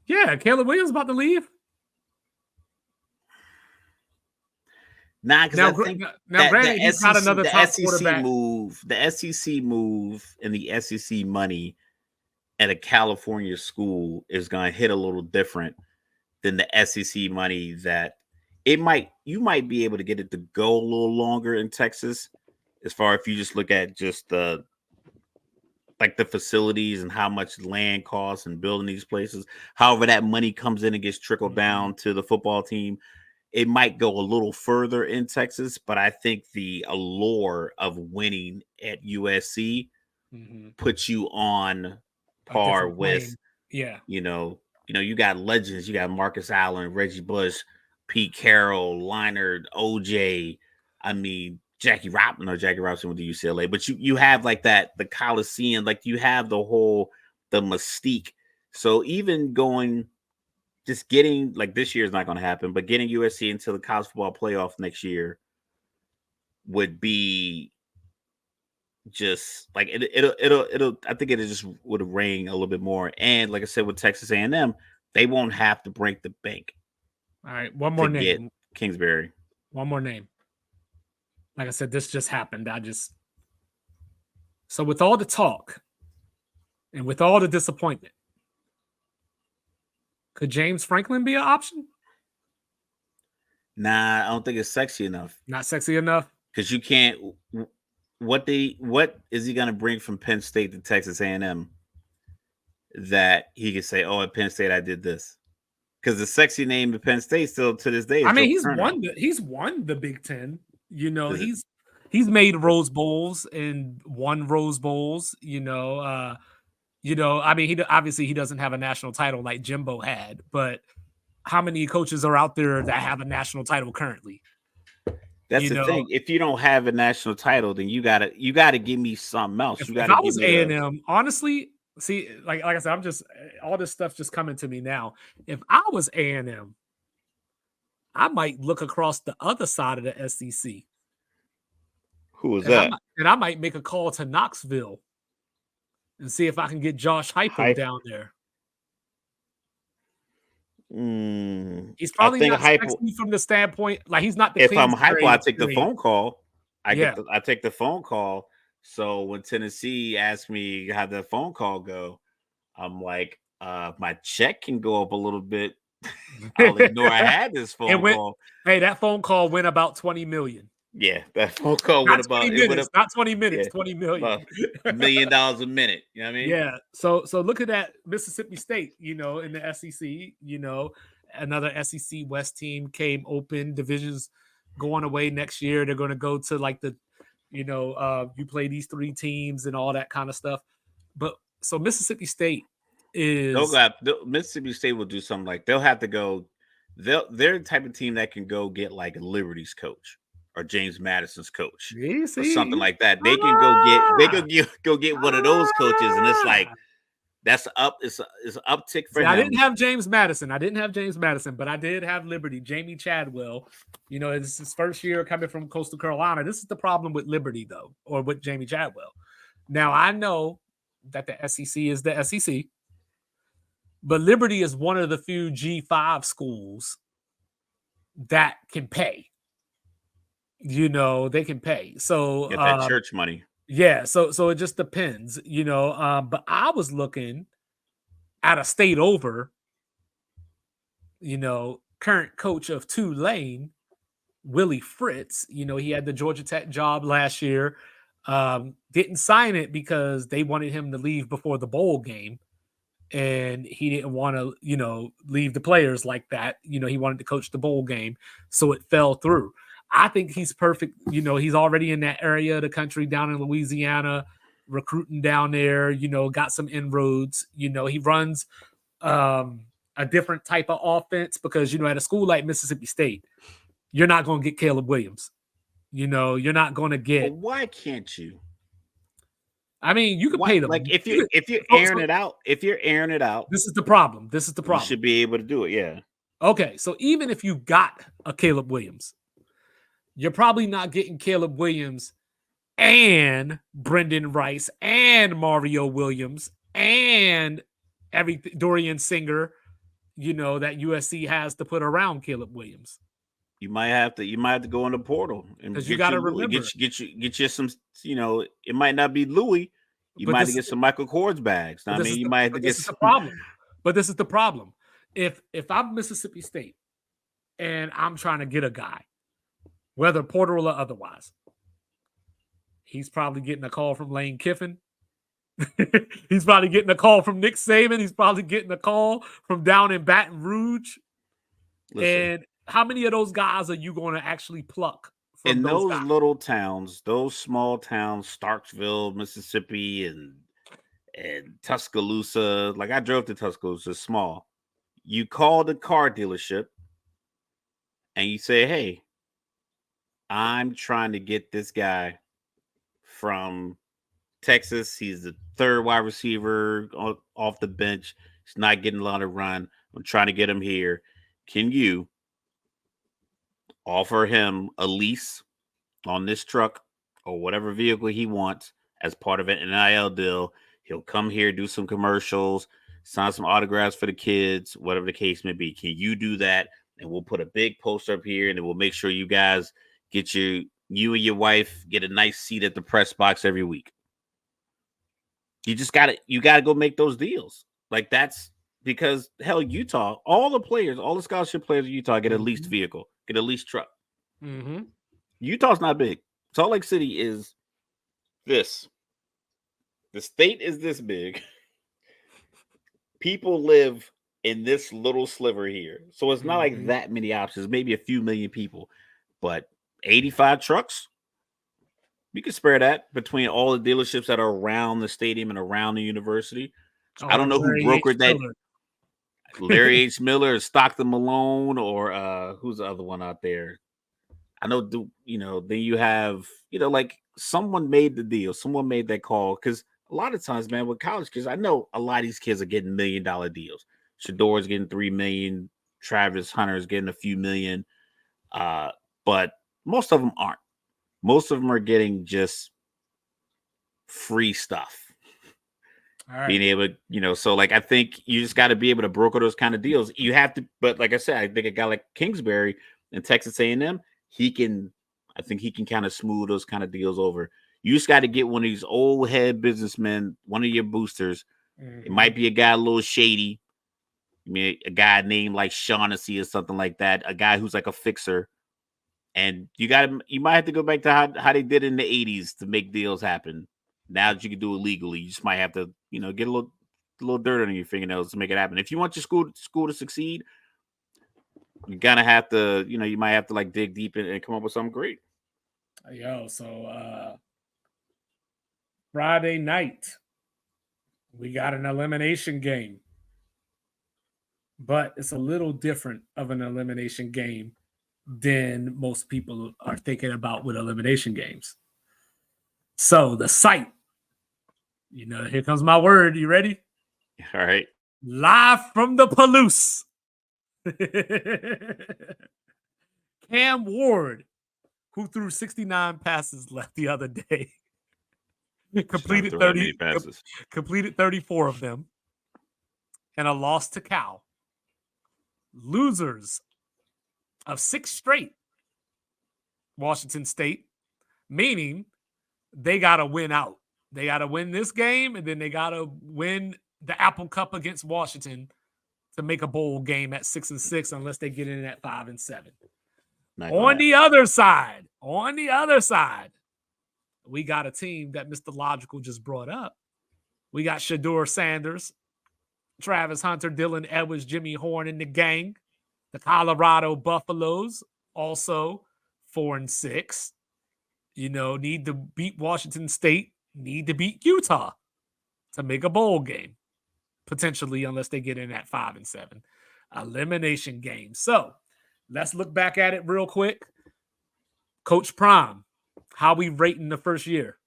Yeah, Caleb Williams about to leave. Nah, because I think now, that granted, he's got another top SEC quarterback. the SEC move and the SEC money at a California school is going to hit a little different than the SEC money that you might be able to get it to go a little longer in Texas, as far if you just look at just the like the facilities and how much land costs and building these places. However, that money comes in and gets trickled down to the football team. It might go a little further in Texas, but I think the allure of winning at USC puts you on par with, yeah, you got legends. You got Marcus Allen, Reggie Bush, Pete Carroll, Leonard, OJ. I mean, Jackie Robinson with the UCLA, but you have like that, the Coliseum, like you have the mystique. So even just getting, like, this year is not going to happen, but getting USC into the college football playoff next year would be just like it'll I think it just would ring a little bit more. And like I said, with Texas A&M, they won't have to break the bank. All right, one more name. Get Kingsbury. One more name. Like I said, this just happened. So with all the talk and with all the disappointment, could James Franklin be an option? Nah, I don't think it's sexy enough. Not sexy enough? Because you can't. What is he going to bring from Penn State to Texas A&M that he can say, "Oh, at Penn State I did this"? Because the sexy name of Penn State still to this day. I mean, he's won the Big Ten. He's made Rose Bowls and won Rose Bowls. I mean, he doesn't have a national title like Jimbo had, but how many coaches are out there that have a national title currently? That's the thing. If you don't have a national title, then you gotta give me something else. If I was A&M, honestly, see, like I said, I'm just all this stuff just coming to me now. If I was A&M, I might look across the other side of the SEC. Who is that? I might make a call to Knoxville and see if I can get Josh Heupel down there. He's probably not sexy from the standpoint, like he's not the. If I'm Heupel, I take the phone call. I take the phone call. So when Tennessee asks me how the phone call go, I'm like, my check can go up a little bit. I'll ignore I had this phone call. Hey, that phone call went about 20 million. Yeah, that phone call went about not 20 minutes, 20 million. $1 million a minute. You know what I mean? Yeah. So look at that Mississippi State, in the SEC, another SEC West team came open, divisions going away next year. They're going to go to like the, you play these three teams and all that kind of stuff. But so Mississippi State Mississippi State will do something like they'll have to go. They're the type of team that can go get like Liberty's coach or James Madison's coach or something like that. They can go get one of those coaches, and it's like it's an uptick for him. I didn't have James Madison, but I did have Liberty. Jamie Chadwell, it's his first year coming from Coastal Carolina. This is the problem with Liberty, though, or with Jamie Chadwell. Now I know that the SEC is the SEC, but Liberty is one of the few G5 schools that can pay. They can pay. So get that church money. Yeah. So it just depends, but I was looking at a state over, current coach of Tulane, Willie Fritz. He had the Georgia Tech job last year. Didn't sign it because they wanted him to leave before the bowl game. And he didn't want to, leave the players like that. He wanted to coach the bowl game. So it fell through. I think he's perfect. He's already in that area of the country down in Louisiana, recruiting down there, got some inroads. He runs a different type of offense because, at a school like Mississippi State, you're not going to get Caleb Williams. You're not going to get. Well, why can't you? I mean, you can pay them. Like if you're airing it out, this is the problem. You should be able to do it. Yeah. Okay. So even if you got a Caleb Williams, you're probably not getting Caleb Williams and Brendan Rice and Mario Williams and Dorian Singer, that USC has to put around Caleb Williams. You might have to go in the portal and because you get got your to Louis, remember. get you some. It might not be Louis. You But might have to this get some Michael Kors bags. but I this mean, is you the might have to but get this is the some. problem. But this is the problem. If I'm Mississippi State and I'm trying to get a guy, whether portal or otherwise, he's probably getting a call from Lane Kiffin. He's probably getting a call from Nick Saban. He's probably getting a call from down in Baton Rouge. Listen, And how many of those guys are you going to actually pluck from in those those guys? little towns, those small towns, Starksville, Mississippi, and Tuscaloosa. Like I drove to Tuscaloosa, small. You call the car dealership and you say, "Hey, I'm trying to get this guy from Texas. He's the third wide receiver off the bench. He's not getting a lot of run. I'm trying to get him here. Can you offer him a lease on this truck or whatever vehicle he wants as part of an NIL deal? He'll come here, do some commercials, sign some autographs for the kids, whatever the case may be. Can you do that? And we'll put a big poster up here, and then we'll make sure you guys get you and your wife get a nice seat at the press box every week." You gotta go make those deals. Like that's because hell, Utah, all the players, all the scholarship players in Utah get a leased Mm-hmm. vehicle, get a leased truck. Mm-hmm. Utah's not big. Salt Lake City is this. The state is this big. People live in this little sliver here. So it's not like Mm-hmm. that many options, maybe a few million people. But 85 trucks, you can spare that between all the dealerships that are around the stadium and around the university. So I Or don't know who Larry H. brokered that. Miller. Larry H. Miller, Stockton Malone, or who's the other one out there? I know, then you have, like someone made the deal, someone made that call. Because a lot of times, man, with college kids, I know a lot of these kids are getting $1 million deals. Shador's getting 3 million, Travis Hunter's getting a few million, but most of them aren't. Most of them are getting just free stuff. All right. Being able, so like I think you just got to be able to broker those kind of deals. You have to, but like I said, I think a guy like Kingsbury and Texas A&M, I think he can kind of smooth those kind of deals over. You just got to get one of these old head businessmen, one of your boosters. It Mm-hmm. might be a guy a little shady. I mean, a guy named like Shaughnessy or something like that. A guy who's like a fixer. And you might have to go back to how they did in the 80s to make deals happen. Now that you can do it legally, you just might have to, get a little dirt on your fingernails to make it happen. If you want your school to succeed, you're gonna have to, you might have to like dig deep and come up with something great. So Friday night, we got an elimination game. But it's a little different of an elimination game than most people are thinking about with elimination games. So the site, here comes my word. You ready? All right. Live from the Palouse. Cam Ward, who threw 69 passes left the other day, completed Should not throw that 30, many passes. completed 34 of them, and a loss to Cal. Losers of 6 straight, Washington State, meaning they got to win out. They got to win this game, and then they got to win the Apple Cup against Washington to make a bowl game at 6-6, unless they get in at 5-7. On the other side, we got a team that Mr. Logical just brought up. We got Shador Sanders, Travis Hunter, Dylan Edwards, Jimmy Horn, and the gang. The Colorado Buffaloes, also 4-6. Need to beat Washington State, need to beat Utah to make a bowl game, potentially, unless they get in at 5-7. Elimination game. So let's look back at it real quick. Coach Prime, how we rating the first year?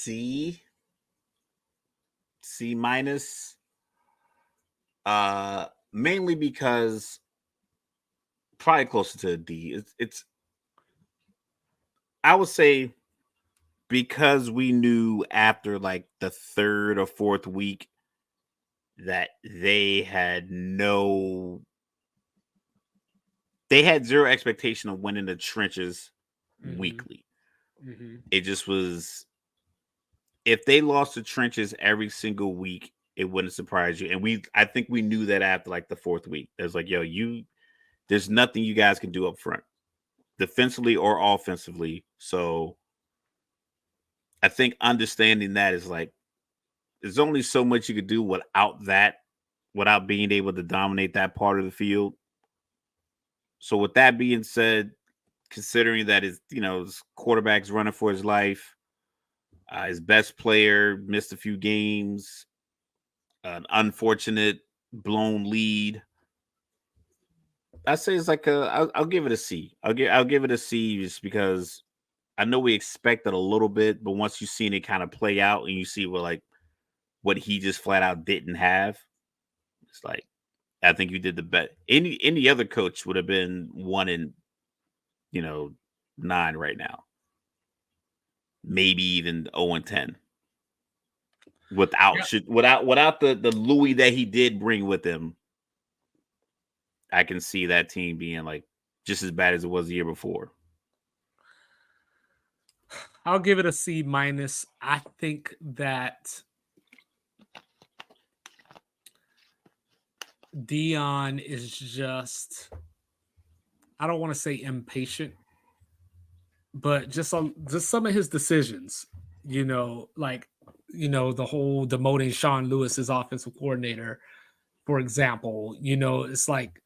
C minus. Mainly because probably closer to a D. It's I would say because we knew after like the third or fourth week that they had zero expectation of winning the trenches Mm-hmm. weekly. Mm-hmm. It just was, if they lost the trenches every single week, it wouldn't surprise you. And I think we knew that after like the fourth week. It was like, yo, there's nothing you guys can do up front, defensively or offensively. So I think understanding that is like, there's only so much you could do without being able to dominate that part of the field. So with that being said, considering that his quarterback's running for his life, his best player missed a few games, an unfortunate blown lead. I say it's like I'll give it a C. I'll give it a C just because I know we expected a little bit, but once you've seen it kind of play out and you see what he just flat out didn't have, it's like I think you did the best. Any other coach would have been 1-9 right now, maybe even 0-10. Without the Louis that he did bring with him, I can see that team being like just as bad as it was the year before. I'll give it a C minus. I think that Dion is just, I don't want to say impatient, but just some of his decisions, like the whole demoting Sean Lewis as offensive coordinator, for example. It's like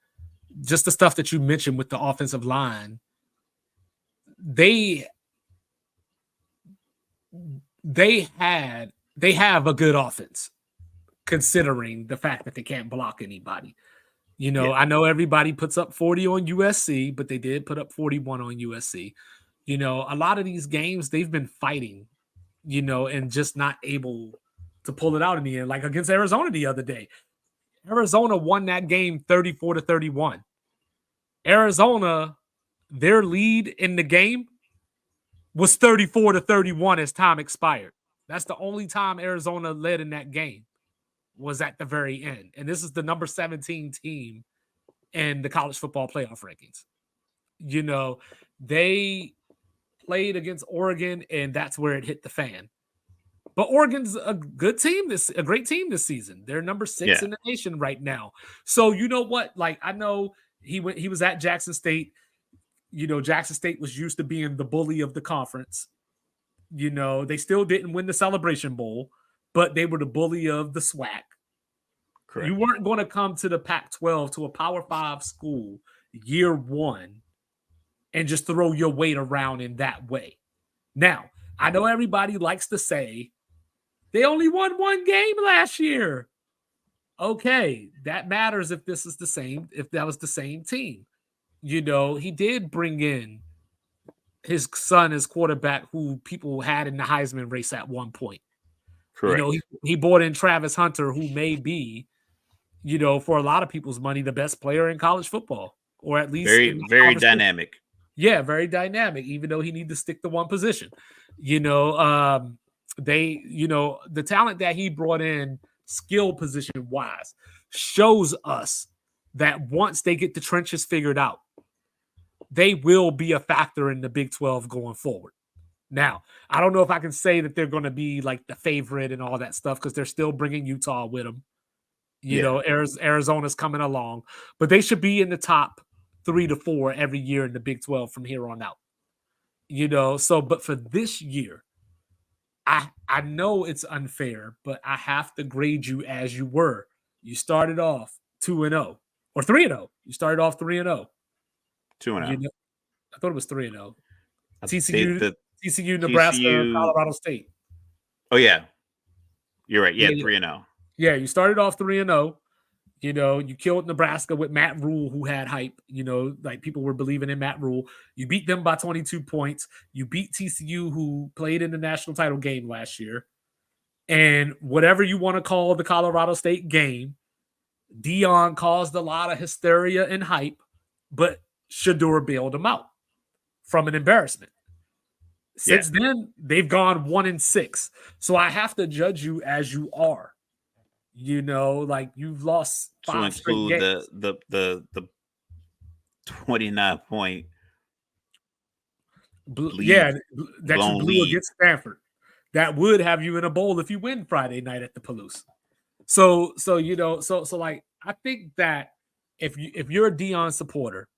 just the stuff that you mentioned with the offensive line. They have a good offense, considering the fact that they can't block anybody. Yeah, I know everybody puts up 40 on USC, but they did put up 41 on USC. A lot of these games they've been fighting, and just not able to pull it out in the end. Like against Arizona the other day. Arizona won that game 34-31. Arizona, their lead in the game was 34-31 as time expired. That's the only time Arizona led in that game, was at the very end. And this is the number 17 team in the college football playoff rankings. They played against Oregon, and that's where it hit the fan. But Oregon's a great team this season. They're number 6 yeah, in the nation right now. So you know what? Like, I know he was at Jackson State. Jackson State was used to being the bully of the conference. They still didn't win the Celebration Bowl, but they were the bully of the SWAC. You correct. weren't going to come to the Pac-12, to a Power 5 school, year one, and just throw your weight around in that way. Now, I know everybody likes to say they only won one game last year. Okay, that matters if that was the same team. He did bring in his son as quarterback, who people had in the Heisman race at one point. Correct. He brought in Travis Hunter, who may be, for a lot of people's money, the best player in college football, or at least Very, in the very conversation. dynamic. Yeah, very dynamic, even though he need to stick to one position. The talent that he brought in, skill position wise, shows us that once they get the trenches figured out, they will be a factor in the Big 12 going forward. Now, I don't know if I can say that they're going to be like the favorite and all that stuff, because they're still bringing Utah with them. Yeah, Arizona's coming along, but they should be in the top 3 to 4 every year in the Big 12 from here on out. But for this year, I know it's unfair, but I have to grade you as you were. You started off 2-0 or 3-0. You started off 3-0. 2-0. I thought it was 3-0. They TCU, the TCU, Nebraska, TCU. Colorado State. Oh yeah, you're right. Yeah, Yeah, 3-0. yeah. You started off 3-0. You killed Nebraska with Matt Rule, who had hype. Like people were believing in Matt Rule. You beat them by 22 points. You beat TCU, who played in the national title game last year. And whatever you want to call the Colorado State game, Dion caused a lot of hysteria and hype, but Shedeur bailed him out from an embarrassment. Since then, they've gone 1-6. So I have to judge you as you are. Like you've lost To 5 straight include games. the 29-point Yeah, that you blown blew lead. against Stanford. That would have you in a bowl if you win Friday night at the Palouse. So like I think that if you're a Deion supporter,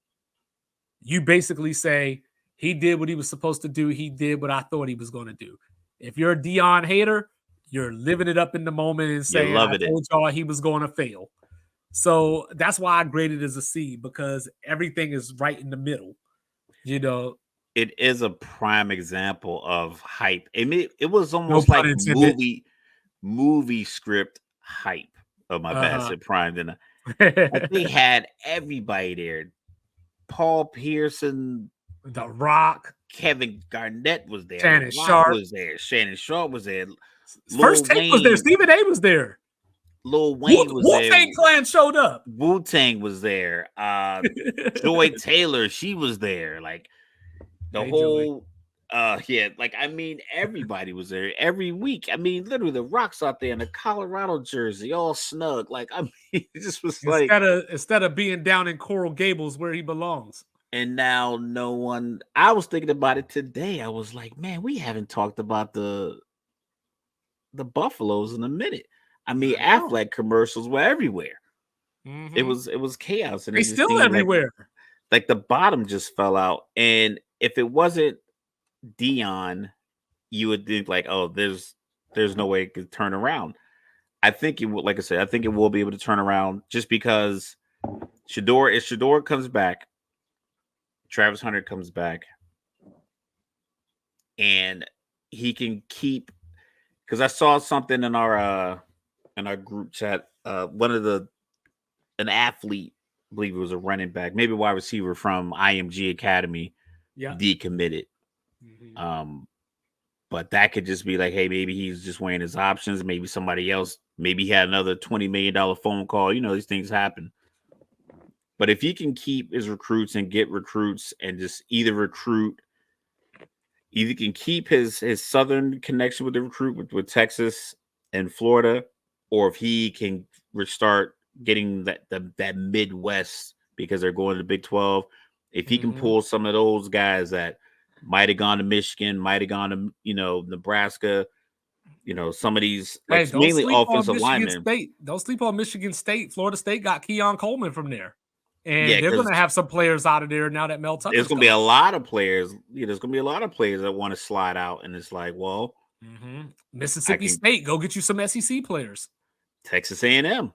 you basically say he did what he was supposed to do. He did what I thought he was going to do. If you're a Deion hater, you're living it up in the moment and You're saying, I loving it. told y'all he was going to fail. So that's why I graded it as a C, because everything is right in the middle. It is a prime example of hype. It was No almost pun like intended. movie script hype. Oh, my bad. I said prime. Then like they had everybody there. Paul Pearson, The Rock, Kevin Garnett was there. The Shannon Rock Sharp. was there. Shannon Sharp was there. First take was there. Stephen A was there. Lil Wayne was there. Wu-Tang Clan showed up. Wu-Tang was there. Joy Taylor, she was there. Like the whole like I mean, everybody was there every week. I mean, literally the Rock's out there in a Colorado jersey, all snug. Like, I mean, it just was like instead of being down in Coral Gables where he belongs. And now no one. I was thinking about it today. I was like, man, we haven't talked about the Buffaloes in a minute. I mean, Affleck commercials were everywhere. Mm-hmm. It was chaos, and they still everywhere. Like the bottom just fell out. And if it wasn't Deion, you would think like, oh, there's no way it could turn around. I think it will. Like I said, I think it will be able to turn around just because if Shador comes back, Travis Hunter comes back, and he can keep. Because I saw something in our group chat. An athlete, I believe it was a running back, maybe a wide receiver from IMG Academy, decommitted. Mm-hmm. But that could just be like, hey, maybe he's just weighing his options. Maybe somebody else, maybe he had another $20 million phone call. These things happen. But if he can keep his recruits and get recruits and just either can keep his southern connection with the recruit with Texas and Florida, or if he can restart getting that Midwest because they're going to the Big 12. If he can pull some of those guys that might have gone to Michigan, might have gone to Nebraska, some of these mainly offensive linemen. Don't sleep on Michigan State. Florida State got Keon Coleman from there. And they're going to have some players out of there now that Mel Tucker's There's going to be a lot of players. There's going to be a lot of players that want to slide out, and it's like, well, Mississippi State, go get you some SEC players. Texas A&M,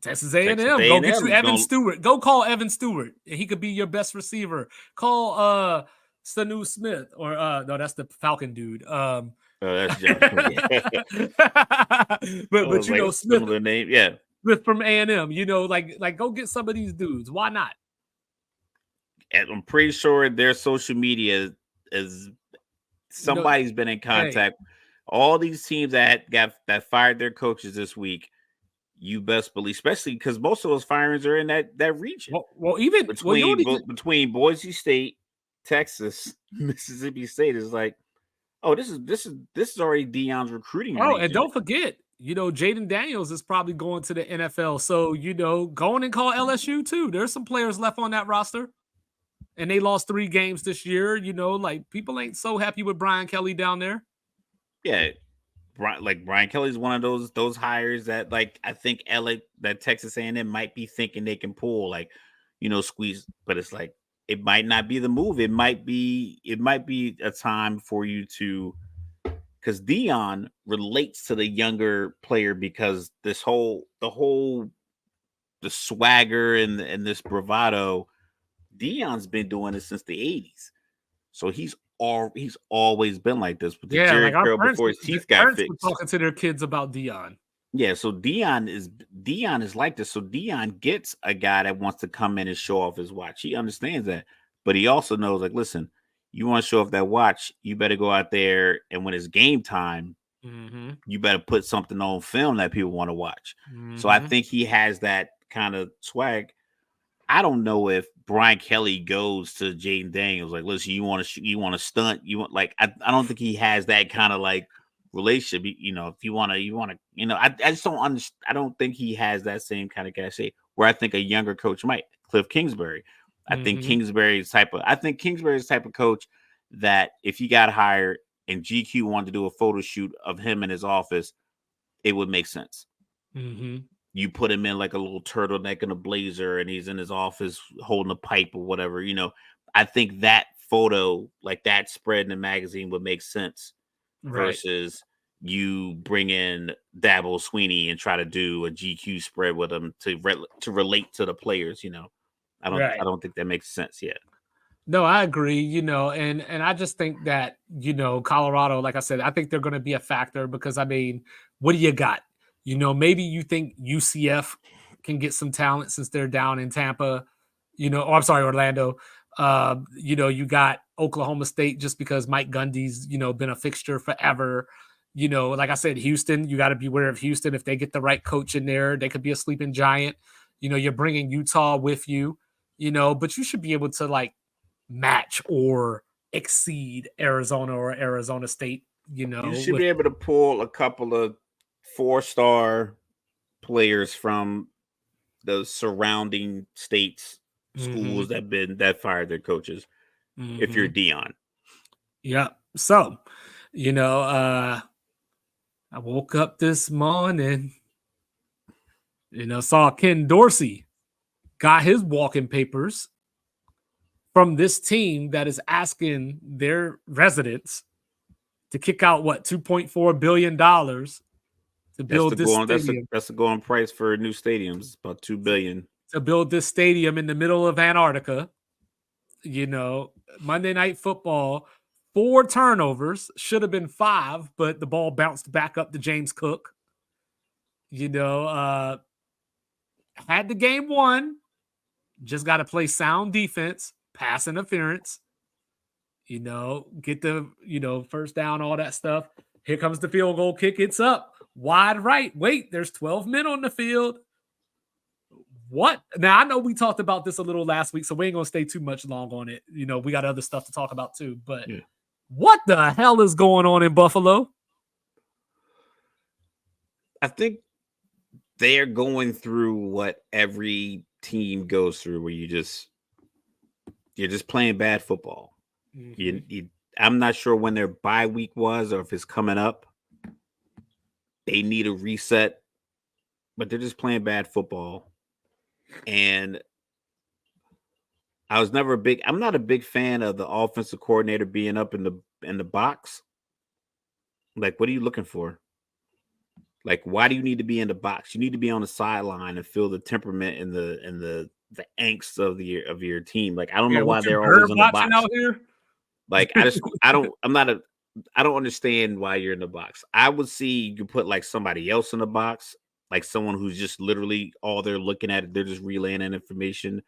go get you Evan Stewart. Go call Evan Stewart. He could be your best receiver. Call Sanu Smith, or no, that's the Falcon dude. That's Jeff. but Smith, similar name, yeah. From A&M, like go get some of these dudes. Why not? And I'm pretty sure their social media is somebody's been in contact. Hey. All these teams that fired their coaches this week, you best believe, especially because most of those firings are in that region. Well, even between Boise State, Texas, Mississippi State is like, oh, this is already Deion's recruiting. Oh, region. And don't forget, Jaden Daniels is probably going to the NFL. So, go in and call LSU too. There's some players left on that roster. And they lost 3 games this year. Like people ain't so happy with Brian Kelly down there. Yeah. Brian Kelly's one of those hires that I think that Texas A&M might be thinking they can pull, squeeze, but it's like, it might not be the move. It might be a time for you to, because Deion relates to the younger player because the swagger and this bravado, Deion's been doing it since the 80s. So he's always been like this. But the Jerry curl before his teeth got fixed. Were talking to their kids about Deion. Yeah, so Deion is like this. So Deion gets a guy that wants to come in and show off his watch. He understands that, but he also knows, like, listen, you want to show off that watch, you better go out there, and when it's game time, you better put something on film that people want to watch. So I think he has that kind of swag. I don't know if Brian Kelly goes to Jaden Daniels like, listen, you want to stunt, you want like I don't think he has that kind of like relationship. If I just don't understand. I don't think he has that same kind of cachet. Where I think a younger coach might, Cliff Kingsbury. Mm-hmm. I think Kingsbury's type of coach that if he got hired and GQ wanted to do a photo shoot of him in his office, it would make sense. Mm-hmm. You put him in like a little turtleneck and a blazer and he's in his office holding a pipe or whatever, I think that photo, like that spread in the magazine would make sense Right. versus you bring in Dabo Sweeney and try to do a GQ spread with him to relate to the players, I Right. don't think that makes sense yet. No, I agree, and I just think that, Colorado, like I said, I think they're going to be a factor because I mean, what do you got? Maybe you think UCF can get some talent since they're down in Tampa, I'm sorry, Orlando. You got Oklahoma State just because Mike Gundy's, been a fixture forever. Like I said, Houston, you got to be aware of Houston. If they get the right coach in there, they could be a sleeping giant. You're bringing Utah with you, but you should be able to like match or exceed Arizona or Arizona State, You should with be able to pull a couple of 4-star players from the surrounding states, mm-hmm, schools that fired their coaches. If you're mm-hmm. Dion, Yeah. So, I woke up this morning, saw Ken Dorsey got his walking papers from this team that is asking their residents to kick out what $2.4 billion to that's the build this going stadium. that's the going price for new stadiums, about $2 billion. To build this stadium in the middle of Antarctica. Monday Night Football, 4 turnovers, should have been 5, but the ball bounced back up to James Cook. You know, uh, had the game won, just got to play sound defense, pass interference, get the, first down, all that stuff. Here comes the field goal kick. It's up wide right. Wait, there's 12 men on the field. What? Now, I know we talked about this a little last week, so we ain't going to stay too much long on it. We got other stuff to talk about too, but Yeah. what the hell is going on in Buffalo? I think they're going through what every team goes through, where you're just playing bad football. Mm-hmm. I'm not sure when their bye week was or if it's coming up. They need a reset, but they're just playing bad football. And I'm not a big fan of the offensive coordinator being up in the box. Like, what are you looking for? Like, why do you need to be in the box? You need to be on the sideline and feel the temperament and the angst of your team. Like, I don't know Yeah, why what you they're bird always in the watching box. out here? Like, I don't understand why you're in the box. I would see you put like somebody else in the box, like someone who's just literally all they're looking at, they're just relaying that information.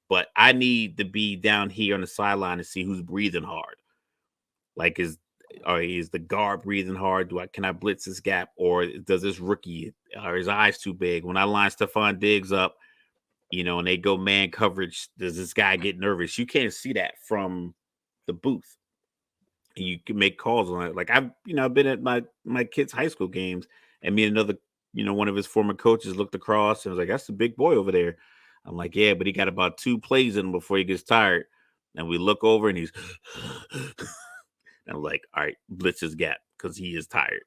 But I need to be down here on the sideline to see who's breathing hard. Like, is the guard breathing hard? Can I blitz this gap, or does this rookie, are his eyes too big? When I line Stephon Diggs up, and they go man coverage, does this guy get nervous? You can't see that from the booth. And you can make calls on it. Like, I've been at my kids' high school games, and me and another, one of his former coaches looked across and was like, "That's the big boy over there." I'm like, "Yeah, but he got about 2 plays in him before he gets tired." And we look over and he's and I'm like, "All right, blitz his gap because he is tired."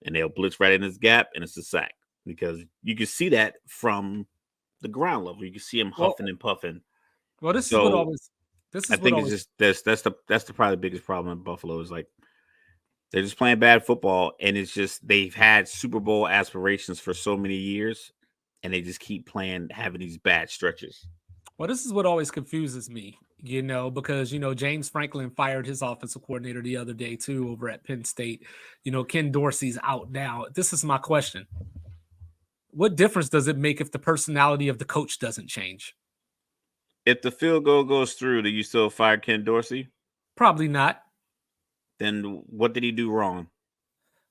And they'll blitz right in his gap, and it's a sack because you can see that from the ground level. You can see him Well, huffing and puffing. well, So this I is what think it's always just that's the probably the biggest problem in Buffalo is like they're just playing bad football, and it's just they've had Super Bowl aspirations for so many years, and they just keep having these bad stretches. this is what always confuses me, because James Franklin fired his offensive coordinator the other day too over at Penn State. Ken Dorsey's out now. This is my question. What difference does it make if the personality of the coach doesn't change? If the field goal goes through, do you still fire Ken Dorsey? Probably not. Then what did he do wrong?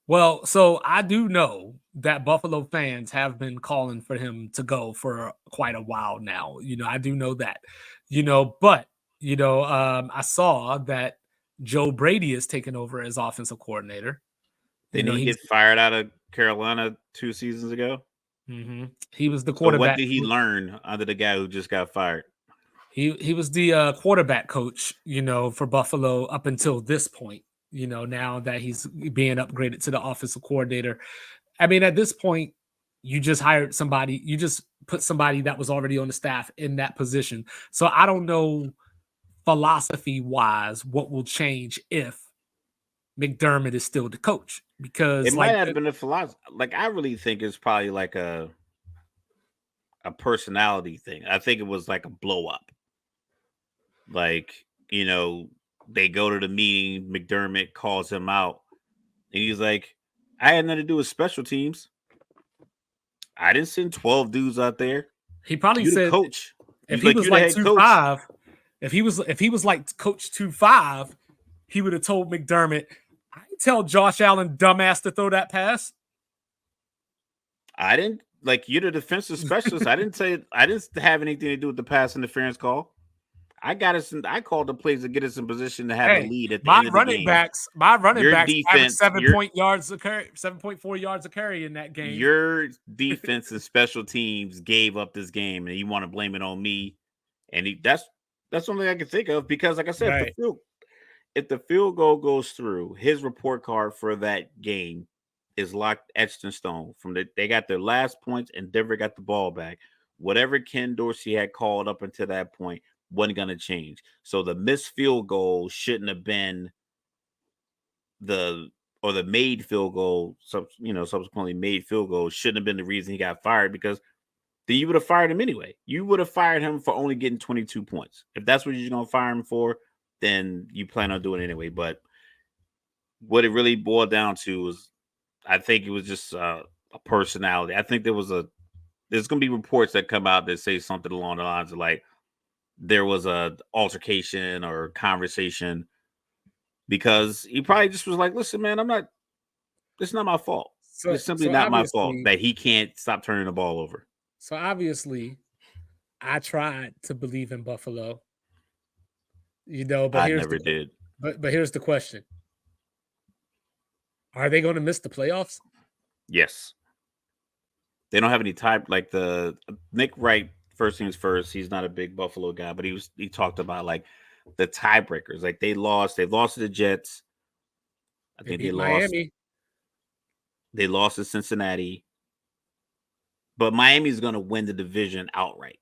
Well, so I do know that Buffalo fans have been calling for him to go for quite a while now. I do know that. But I saw that Joe Brady is taking over as offensive coordinator. Didn't he He's get fired out of Carolina 2 seasons ago? he was the So what quarterback. did he learn under the guy who just got fired? He was the quarterback coach, for Buffalo up until this point. Now that he's being upgraded to the offensive coordinator, I mean, at this point, you just hired somebody. You just put somebody that was already on the staff in that position. So I don't know philosophy wise what will change if McDermott is still the coach It because might have been a philosophy. Like I really think it's probably like a personality thing. I think it was like a blow up. Like, they go to the meeting, McDermott calls him out, and he's like, I had nothing to do with special teams. I didn't send 12 dudes out there. he probably You the said coach. if He's he like, was you're the like head two coach. five, if he was like Coach 2-5, he would have told McDermott, I tell Josh Allen dumbass to throw that pass. I didn't like you're the defensive specialist. I didn't have anything to do with the pass interference call. I called the plays to get us in position to have the Hey, lead at the my end of the running game. backs, my running Your backs averaged defense, 7.4 yards a carry in that game. your defense and special teams gave up this game, and you want to blame it on me. And that's something I can think of because, like I said, Right. if the field goal goes through, his report card for that game is locked etched in stone. They got their last points and Denver got the ball back. Whatever Ken Dorsey had called up until that point wasn't going to change. So the missed field goal shouldn't have been the made field goal. Subsequently made field goal shouldn't have been the reason he got fired because then you would have fired him anyway. You would have fired him for only getting 22 points. If that's what you're going to fire him for, then you plan on doing it anyway. But what it really boiled down to was, I think it was just a personality. I think there's going to be reports that come out that say something along the lines of like there was a altercation or conversation because he probably just was like, listen, man, it's not my fault. So It's simply so not my fault obviously, that he can't stop turning the ball over. so obviously, I tried to believe in Buffalo, but I here's never did. but here's the question. Are they going to miss the playoffs? Yes. They don't have any type like the Nick Wright. First things first, he's not a big Buffalo guy, but he talked about like the tiebreakers. Like they lost to the Jets. I They think beat Miami. they lost to Cincinnati, but Miami's going to win the division outright.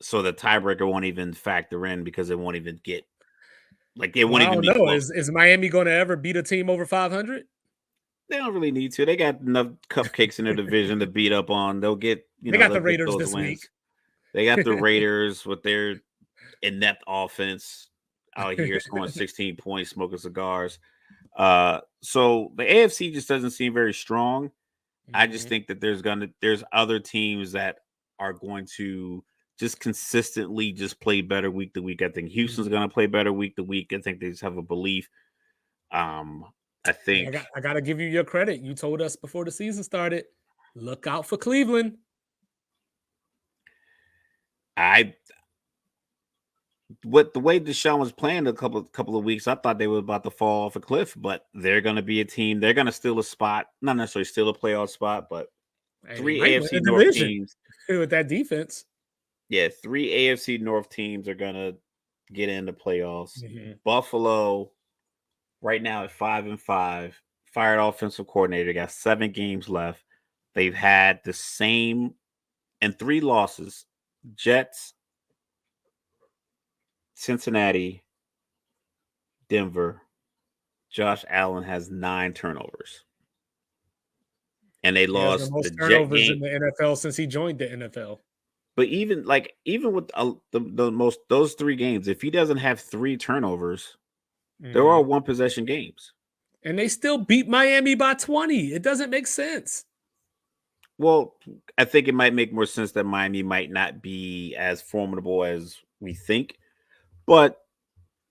So the tiebreaker won't even factor in because it won't even get it Well, won't I even don't be know. close. Is Miami going to ever beat a team over 500? They don't really need to. They got enough cupcakes in their division to beat up on. They'll get They got they'll the get Raiders those this week. wins. They got the Raiders with their inept offense out here scoring 16 points, smoking cigars. So the AFC just doesn't seem very strong. I just think that there's other teams that are going to just consistently just play better week to week. I think Houston's going to play better week to week. I think they just have a belief. I Hey, think I got to give you your credit. You told us before the season started, look out for Cleveland. I with the way Deshaun was playing a couple of weeks, I thought they were about to fall off a cliff, but they're going to be a team. They're going to steal a spot, not necessarily steal a playoff spot, but Hey, they three might win AFC the North division teams. with that defense. Yeah, three AFC North teams are going to get into playoffs. Buffalo, right now at 5-5, fired offensive coordinator, got 7 games left. They've had the same and 3 losses: Jets, Cincinnati, Denver. Josh Allen has 9 turnovers. And they He has the lost the most Jet turnovers game. in the NFL since he joined the NFL. But even with those 3 games, if he doesn't have 3 turnovers, there are 1 possession games. And they still beat Miami by 20. It doesn't make sense. Well, I think it might make more sense that Miami might not be as formidable as we think. But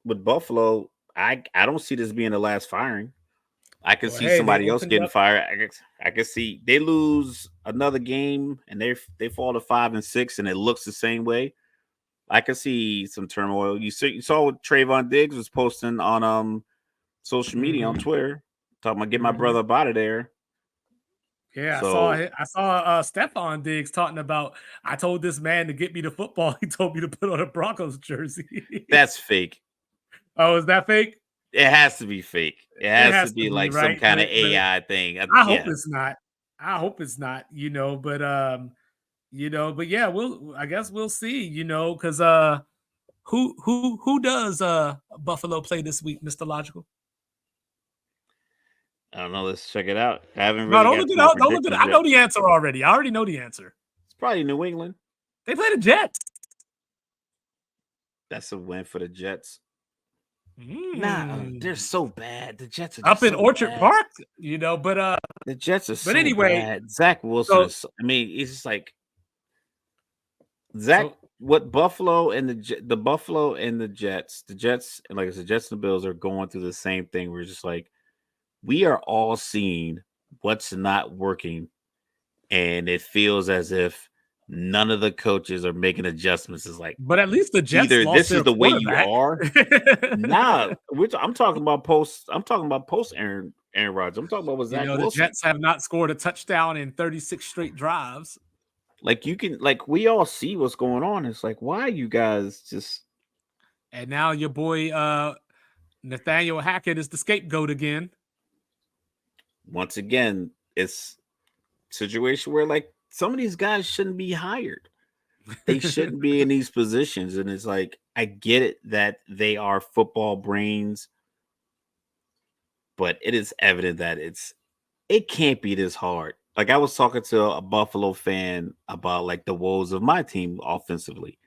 with Buffalo, I don't see this being the last firing. I can Well, see hey, they somebody else opened getting up. fired. I can see they lose another game and they fall to 5-6 and it looks the same way. I can see some turmoil. You saw what Trayvon Diggs was posting on social media on Mhm, Twitter, talking about get my mhm. brother up out of there. Yeah, So I saw Stephon Diggs talking about. I told this man to get me the football. He told me to put on a Broncos jersey. that's fake. Oh, is that fake? It has to be fake. It It has to has to be be like some right, kind of but AI thing. I hope Yeah, it's not. I hope it's not. But yeah, I guess we'll see. Because who does Buffalo play this week, Mister Logical? I don't know. Let's check it out. I haven't No, really don't got look to it my up. Don't look it. predictions I know yet. the answer already. I already know the answer. It's probably New England. They play the Jets. That's a win for the Jets. Nah, they're Mm. so bad. The Jets are Up just in so Orchard bad. Park, The Jets are but so anyway, bad. Zach Wilson so is. I mean, it's just like Zach. so What Buffalo and the Buffalo and the Jets, and like I said, Jets and the Bills are going through the same thing. We're just like we are all seeing what's not working, and it feels as if none of the coaches are making adjustments. It's like but at least the Jets either lost this is their the way you quarterback. are. Nah, I'm talking about post. I'm talking about post Aaron Rodgers. I'm talking about with Zach The Wilson. Jets have not scored a touchdown in 36 straight drives. Like you can, like we all see what's going on. It's like why you guys just And now your boy Nathaniel Hackett is the scapegoat again. once again it's a situation where like some of these guys shouldn't be hired. They shouldn't be in these positions, and it's like I get it that they are football brains, but it is evident that it can't be this hard. Like I was talking to a Buffalo fan about like the woes of my team offensively.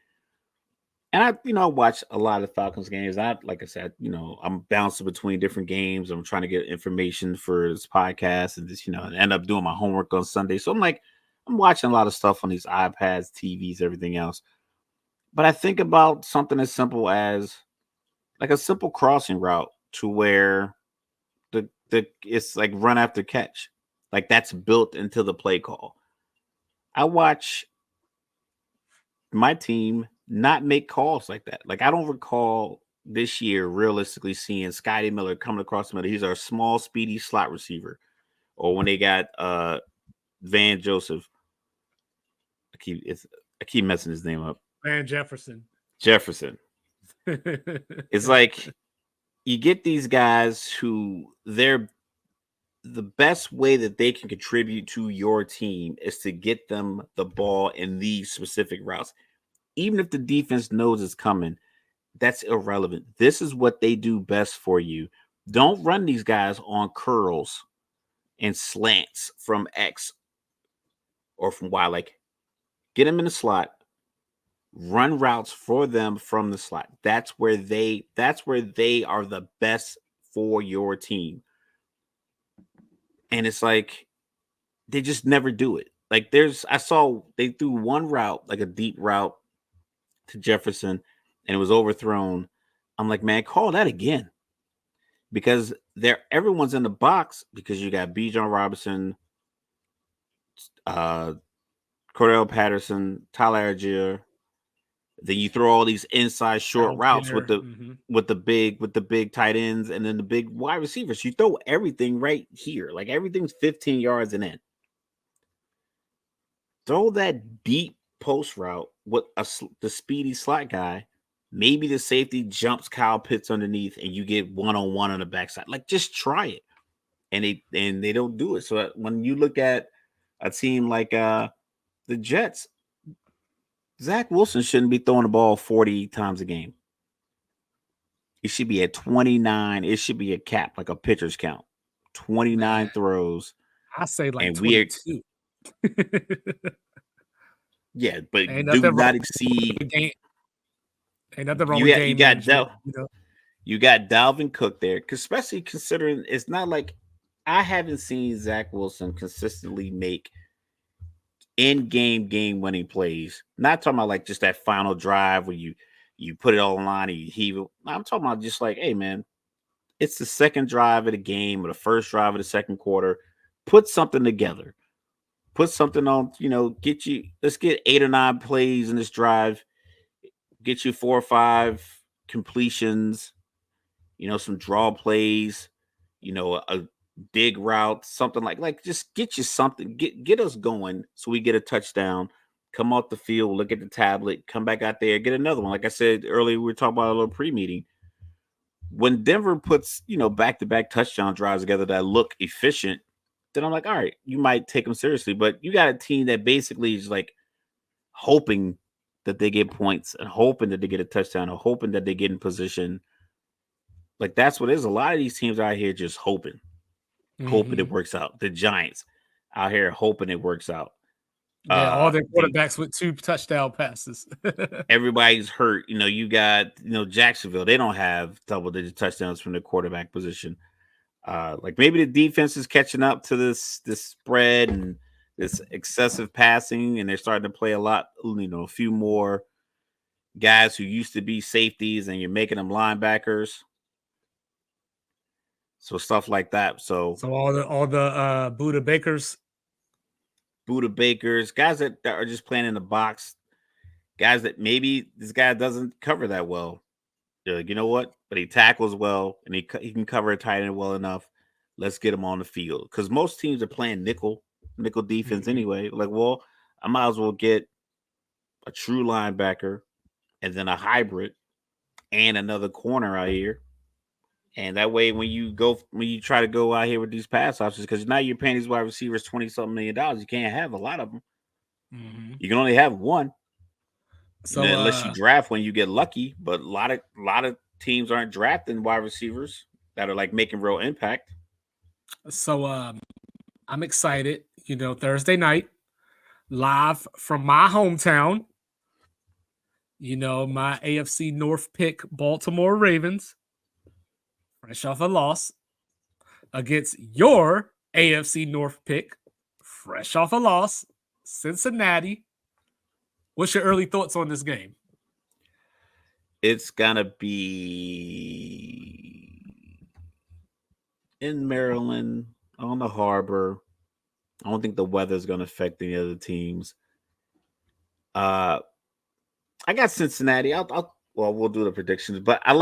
And I watch a lot of Falcons games. Like I said, I'm bouncing between different games. I'm trying to get information for this podcast and and end up doing my homework on Sunday. So I'm watching a lot of stuff on these iPads, TVs, everything else. But I think about something as simple as like a simple crossing route to where the it's like run after catch. Like that's built into the play call. I watch my team not make calls like that. Like I don't recall this year realistically seeing Scotty Miller coming across the middle. He's our small, speedy slot receiver. Or when they got Van Joseph. I keep messing his name up. Van Jefferson. Jefferson. It's like you get these guys who they're the best way that they can contribute to your team is to get them the ball in these specific routes. Even if the defense knows it's coming, that's irrelevant. This is what they do best for you. Don't run these guys on curls and slants from X or from Y. Like, get them in the slot, run routes for them from the slot. That's where they are the best for your team. And it's like they just never do it. Like I saw they threw one route, like a deep route to Jefferson, and it was overthrown. I'm like, man, call that again. Because everyone's in the box because you got Bijan Robinson, uh, Cordell Patterson, Tyler Algier. Then you throw all these inside short routes with Algier. the big tight ends and then the big wide receivers. You throw everything right here, like everything's 15 yards and in. Throw that deep post route with the speedy slot guy. Maybe the safety jumps Kyle Pitts underneath, and you get one-on-one on the backside. Like just try it. And they don't do it. So when you look at a team like the Jets, Zach Wilson shouldn't be throwing the ball 40 times a game. It should be at 29. It should be a cap, like a pitcher's count. 29 Man, throws. I say like And we are 22. yeah, but Ain't do nothing wrong not exceed. with game. Ain't nothing wrong with You game got management. you got Dalvin Cook there, especially considering it's not like I haven't seen Zach Wilson consistently make game winning plays. Not talking about like just that final drive where you put it all on line and you heave it. I'm talking about just like, hey man, it's the second drive of the game or the first drive of the second quarter. Put something together. Put something on, let's get 8 or 9 plays in this drive, get you 4 or 5 completions, some draw plays, a dig route, something like just get you something, get us going so we get a touchdown, come off the field, look at the tablet, come back out there, get another one. Like I said earlier, we were talking about a little pre-meeting. When Denver puts, back-to-back touchdown drives together that look efficient, then I'm like, all right, you might take them seriously. But you got a team that basically is like hoping that they get points and hoping that they get a touchdown or hoping that they get in position. Like that's what it is. A lot of these teams out here just hoping it works out. The Giants out here hoping it works out. Yeah, all their quarterbacks with 2 touchdown passes. Everybody's hurt. You got, Jacksonville. They don't have double-digit touchdowns from the quarterback position. Like maybe the defense is catching up to this spread and this excessive passing, and they're starting to play a few more guys who used to be safeties, and you're making them linebackers. So stuff like that. So all the Buda Bakers, guys that are just playing in the box, guys that maybe this guy doesn't cover that well. They're like, you know what? But he tackles well, and he can cover a tight end well enough. Let's get him on the field, because most teams are playing nickel defense anyway. Like, well, I might as well get a true linebacker and then a hybrid and another corner out here. And that way, when you try to go out here with these pass options, because now you're paying these wide receivers $20-something million, you can't have a lot of them. You can only have one. So unless you draft when you get lucky, but a lot of teams aren't drafting wide receivers that are like making real impact. So I'm excited. Thursday night, live from my hometown. My AFC North pick, Baltimore Ravens, fresh off a loss, against your AFC North pick, fresh off a loss, Cincinnati. What's your early thoughts on this game? It's gonna be in Maryland on the harbor. I don't think the weather is gonna affect any other teams. I got Cincinnati. We'll do the predictions, but I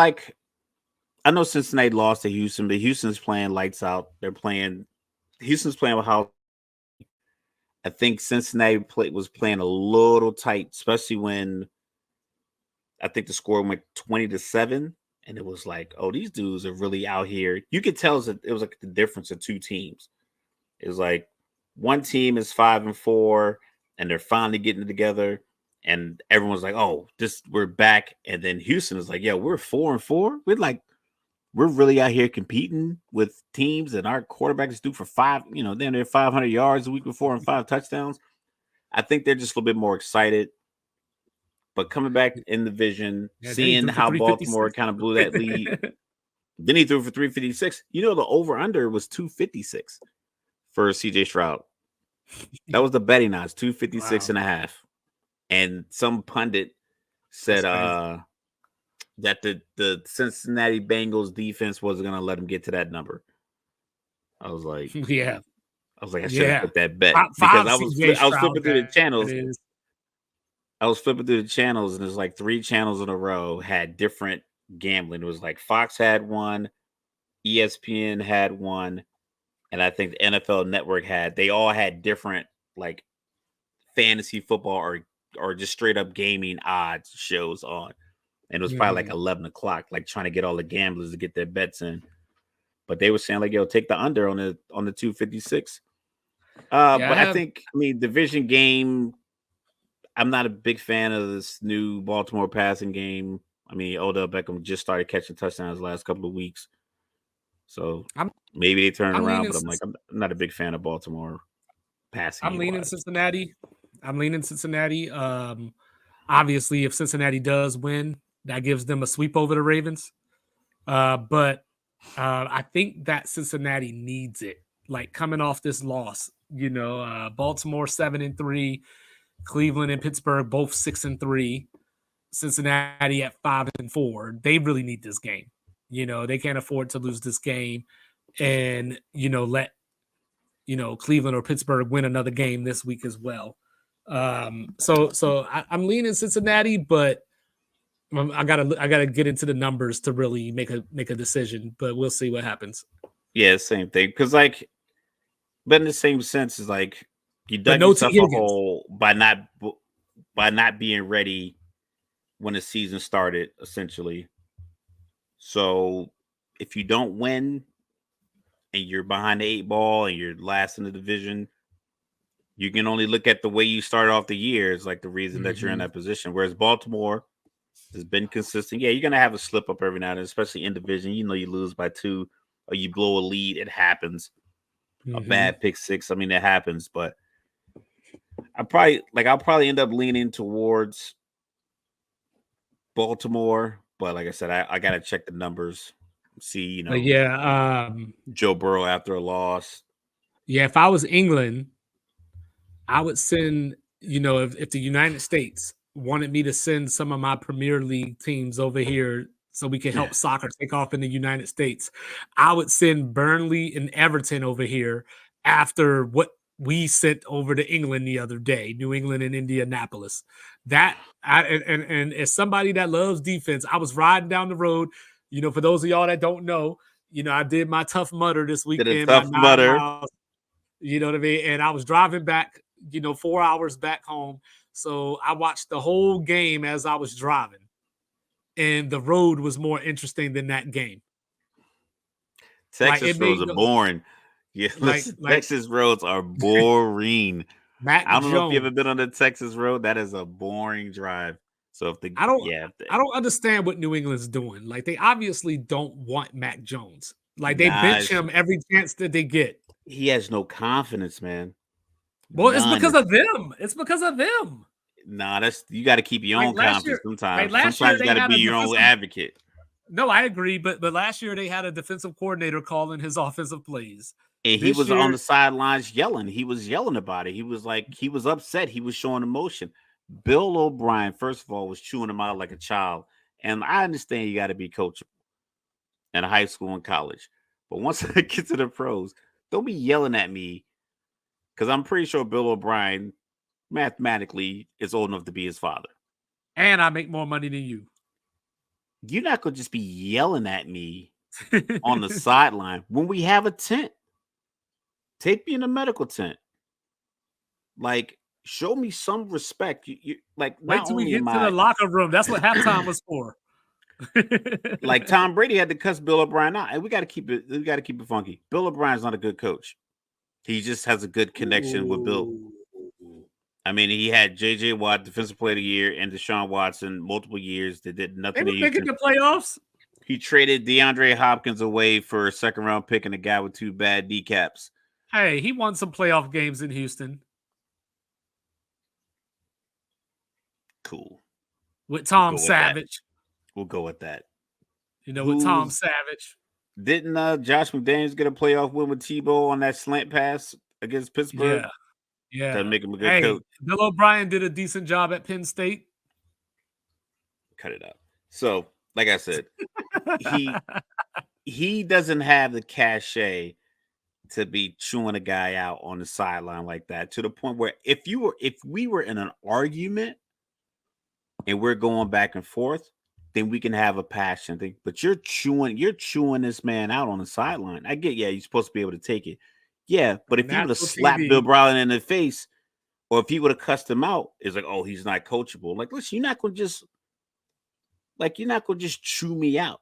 know Cincinnati lost to Houston, but Houston's playing lights out. Houston's playing with how I think Cincinnati was playing a little tight, especially when I think the score went 20-7, and it was like, oh, these dudes are really out here. You could tell it was like the difference of 2 teams. It was like one team is 5-4, and they're finally getting it together, and everyone's like, oh, we're back. And then Houston is like, yeah, we're 4-4. We're really out here competing with teams, and our quarterbacks do for 5, then they're 500 yards a week before and 5 touchdowns. I think they're just a little bit more excited. But coming back in the vision, seeing how Baltimore kind of blew that lead, then he threw for 356. The over-under was 256 for CJ Stroud. That was the betting odds, 256 and a half. And some pundit said that the Cincinnati Bengals defense wasn't going to let him get to that number. I was like, yeah. I should have put that bet because I was flipping through the channels. I was flipping through the channels, and there's like 3 channels in a row had different gambling. It was like Fox had one, ESPN had one, and I think the NFL Network they all had different like fantasy football or just straight up gaming odds shows on. And it was probably like 11 o'clock, like trying to get all the gamblers to get their bets in. But they were saying like, yo, take the under on the 256. I think division game, I'm not a big fan of this new Baltimore passing game. Odell Beckham just started catching touchdowns the last couple of weeks. So maybe they turn around, but I'm not a big fan of Baltimore passing. I'm leaning Cincinnati. Obviously, if Cincinnati does win, that gives them a sweep over the Ravens. But I think that Cincinnati needs it. Like coming off this loss, Baltimore 7-3. Cleveland and Pittsburgh both 6-3, Cincinnati at 5-4. They really need this game. They can't afford to lose this game and, let, Cleveland or Pittsburgh win another game this week as well. So I'm leaning Cincinnati, but I gotta get into the numbers to really make a decision, but we'll see what happens. Yeah, same thing. Because but in the same sense, is you But dug no T yourself a Higgins. hole by not being ready when the season started, essentially. So if you don't win and you're behind the 8 ball and you're last in the division, you can only look at the way you started off the year as the reason that you're in that position. Whereas Baltimore has been consistent. Yeah, you're gonna have a slip up every now and then, especially in division. You lose by 2 or you blow a lead. It happens. A bad pick six. I mean, it happens. But I'll probably end up leaning towards Baltimore. But like I said, I gotta check the numbers. See, But yeah, Joe Burrow after a loss. yeah. If I was England, I would send, if the United States wanted me to send some of my Premier League teams over here so we can help soccer take off in the United States, I would send Burnley and Everton over here after what we sent over to England the other day, New England and Indianapolis. And as somebody that loves defense, I was riding down the road. For those of y'all that don't know, I did my Tough Mudder this Did a weekend, my Tough 9 Mudder. miles. You know what I mean? And I was driving back, 4 hours back home. So I watched the whole game as I was driving. And the road was more interesting than that game. Texas roads are boring. Yeah, listen, Texas roads are boring. I don't know if you ever been on the Texas road. That is a boring drive. So I don't understand what New England's doing. They obviously don't want Mac Jones. They bench him every chance that they get. He has no confidence, man. Well, it's because of them. It's because of them. Nah, you got to keep your own confidence sometimes. Sometimes you got to be your own advocate. No, I agree. But last year they had a defensive coordinator calling his offensive plays. And he was on the sidelines yelling. He was yelling about it. He was upset. He was showing emotion. Bill O'Brien, first of all, was chewing him out like a child. And I understand you got to be coachable in high school and college. But once I get to the pros, don't be yelling at me, because I'm pretty sure Bill O'Brien mathematically is old enough to be his father. And I make more money than you. You're not going to just be yelling at me on the sideline when we have a tent. Take me in a medical tent. Show me some respect. You wait till we get to the locker room. That's what halftime was for. Tom Brady had to cuss Bill O'Brien out, and we got to keep it funky. Bill O'Brien's not a good coach. He just has a good connection with Bill. I mean, he had J.J. Watt, Defensive Player of the Year, and Deshaun Watson multiple years that did nothing. They were making the playoffs. He traded DeAndre Hopkins away for a second-round pick and a guy with 2 bad kneecaps. Hey, he won some playoff games in Houston. Cool. With Tom Savage. We'll go with that. With Tom Savage. Didn't Josh McDaniels get a playoff win with Tebow on that slant pass against Pittsburgh? Yeah. To make him a good coach. Bill O'Brien did a decent job at Penn State. Cut it out. So, like I said, he doesn't have the cachet to be chewing a guy out on the sideline like that, to the point where if we were in an argument and we're going back and forth, then we can have a passion thing. But you're chewing this man out on the sideline. I get, you're supposed to be able to take it. Yeah, but if he would have slapped Bill O'Brien in the face, or if he would have cussed him out, it's oh, he's not coachable. Listen, you're not gonna just chew me out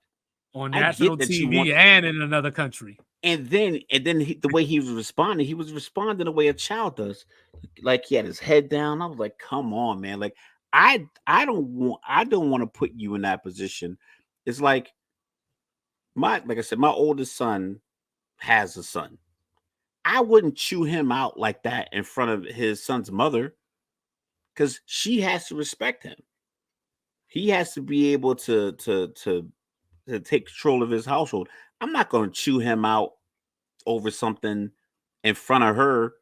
on national TV and in another country. And then the way he was responding the way a child does. He had his head down. I was like, come on, man. I don't want to put you in that position. It's like I said, my oldest son has a son. I wouldn't chew him out like that in front of his son's mother, because she has to respect him. He has to be able to take control of his household. I'm not going to chew him out over something in front of her,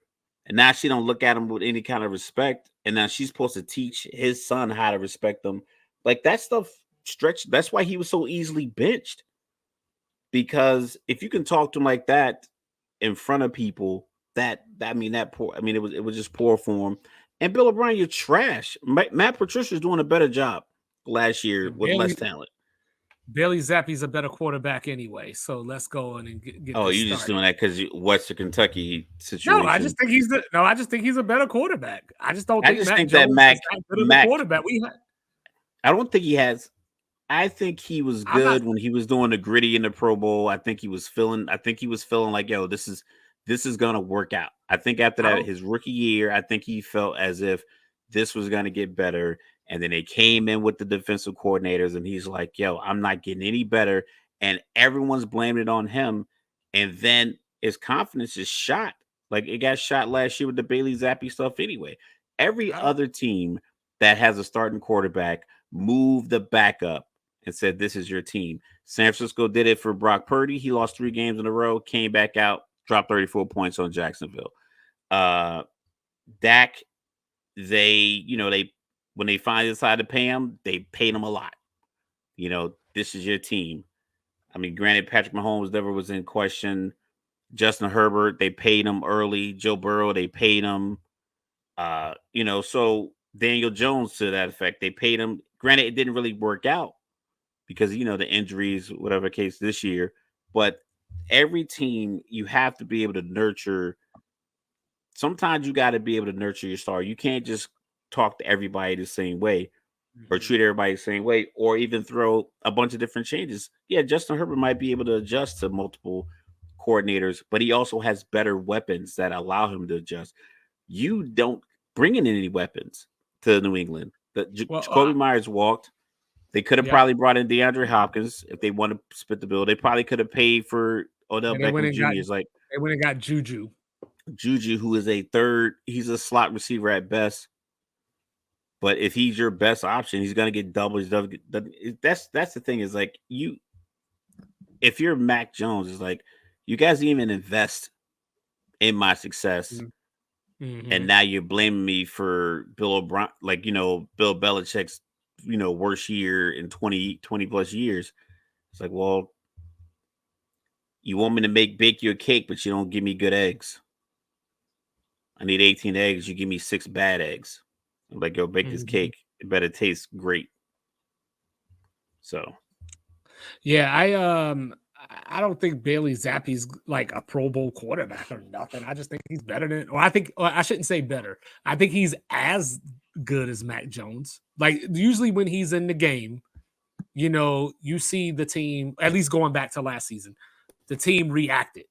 and now she don't look at him with any kind of respect, and now she's supposed to teach his son how to respect them. That stuff stretched. That's why he was so easily benched. because if you can talk to him like that in front of people, that poor. I mean, it was just poor form. And Bill O'Brien, you're trash. Matt Patricia's doing a better job last year with less Bailey talent. Bailey Zappi's a better quarterback anyway. So let's go on and get Oh, this you're just started. doing that because Western Kentucky No, situation. I just think he's a better quarterback. I just don't I think just Matt think that Jones is that good of a Mac, quarterback. I don't think he has. I think he was I'm not. good when he was doing the gritty in the Pro Bowl. I think he was feeling. I think he was feeling like, yo, this is gonna work out. I think after I that, don't. his rookie year, I think he felt as if this was gonna get better. And then they came in with the defensive coordinators, and he's like, yo, I'm not getting any better. And everyone's blaming it on him. And then his confidence is shot. Like it got shot last year with the Bailey Zappi stuff anyway. Every I don't. other team that has a starting quarterback moved the backup and said, this is your team. San Francisco did it for Brock Purdy. He lost 3 games in a row, came back out, dropped 34 points on Jacksonville. Dak, they when they finally decided to pay him, they paid him a lot. This is your team. I mean, granted, Patrick Mahomes never was in question. Justin Herbert, they paid him early. Joe Burrow, they paid him. So Daniel Jones to that effect, they paid him. Granted, it didn't really work out because the injuries, whatever case this year. But every team, you have to be able to nurture. Sometimes you got to be able to nurture your star. You can't just talk to everybody the same way or Mhm. treat everybody the same way, or even throw a bunch of different changes. Yeah, Justin Herbert might be able to adjust to multiple coordinators, but he also has better weapons that allow him to adjust. You don't bring in any weapons to New England. Well, Jacoby Myers walked. They could have yeah, probably brought in DeAndre Hopkins if they want to split the bill. They probably could have paid for Odell and they went Beckham and got Jr. Like they went and got Juju. Juju, who is a third, he's a slot receiver at best. But if he's your best option, he's gonna get doubles. That's the thing is like if you're Mac Jones, is like you guys didn't even invest in my success, and Mm-hmm. now you're blaming me for Bill O'Brien, like Bill Belichick's worst year in 20 plus years. It's like, well, you want me to bake you a cake, but you don't give me good eggs. I need 18 eggs. You give me 6 bad eggs. I'm like, yo, bake this Mm-hmm. cake. It better taste great. So Yeah, I don't think Bailey Zappi's like a Pro Bowl quarterback or nothing. I just think he's better than, or I shouldn't say better. I think he's as good as Mac Jones. Like usually when he's in the game, you see the team, at least going back to last season, the team reacted.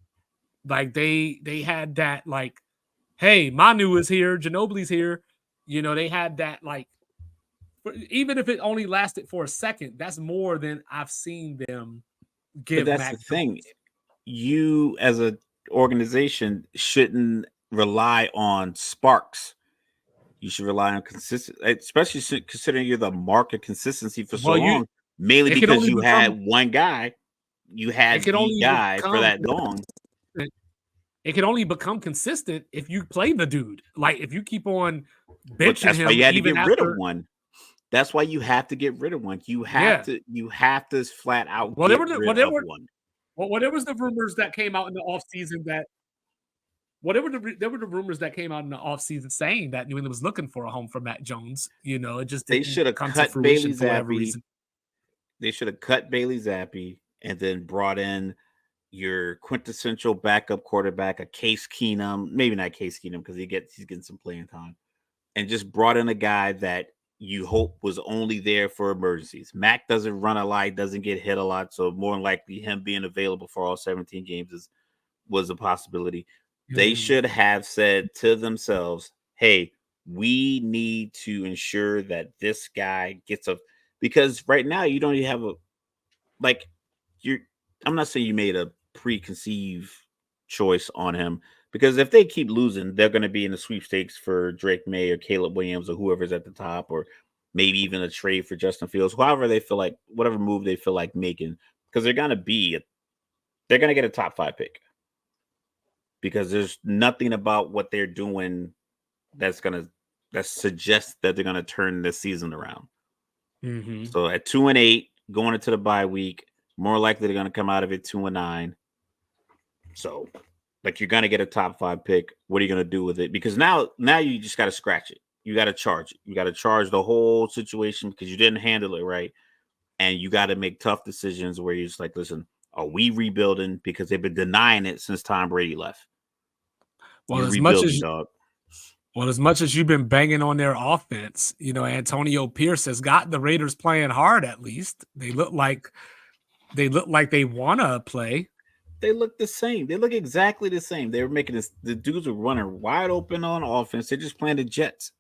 Like they had that like, hey, Manu is here, Ginobili's here. They had that like, even if it only lasted for a second, that's more than I've seen them but give that's the Mac thing. Jones. You as a organization shouldn't rely on sparks. You should rely on consistent, especially considering you're the mark of consistency for so Well, long. Mainly it can because only you become had one guy, you it had can the only guy for become that long. it can only become consistent if you play the dude. Like if you keep on But benching that's why him you had to even get rid of after, one. That's why you have to get rid of one. yeah. You have to flat out Well, there get were rid of one. there was the rumors that came out in the offseason that there were the rumors that came out in the offseason saying that New England was looking for a home for Matt Jones. It just They didn't should have come to cut Bailey fruition for whatever Zappi. reason. They should have cut Bailey Zappi and then brought in your quintessential backup quarterback, a Case Keenum, maybe not Case Keenum because he's getting some playing time, and just brought in a guy that you hope was only there for emergencies. Mac doesn't run a lot, doesn't get hit a lot, so more than likely him being available for all 17 games was a possibility. They Mhm. should have said to themselves, "Hey, we need to ensure that this guy gets a because right now you don't even have a like you're I'm not saying you made a preconceived choice on him because if they keep losing, they're going to be in the sweepstakes for Drake May or Caleb Williams or whoever's at the top, or maybe even a trade for Justin Fields, however they feel like, whatever move they feel like making, because they're going to get a top 5 pick because there's nothing about what they're doing that suggests that they're going to turn this season around. Mhm. So at 2-8, going into the bye week, More likely they're going to come out of it 2-9. So, like, you're going to get a top 5 pick. What are you going to do with it? Because now you just got to scratch it. You got to charge it. You got to charge the whole situation because you didn't handle it right. And you got to make tough decisions where you're just like, listen, are we rebuilding? Because they've been denying it since Tom Brady left. Well, You're as much rebuilding, as dog. Well, as much as you've been banging on their offense, Antonio Pierce has got the Raiders playing hard. At least they look like they want to play. They look the same. They look exactly the same. They were making this. The dudes were running wide open on offense. They're just playing the Jets.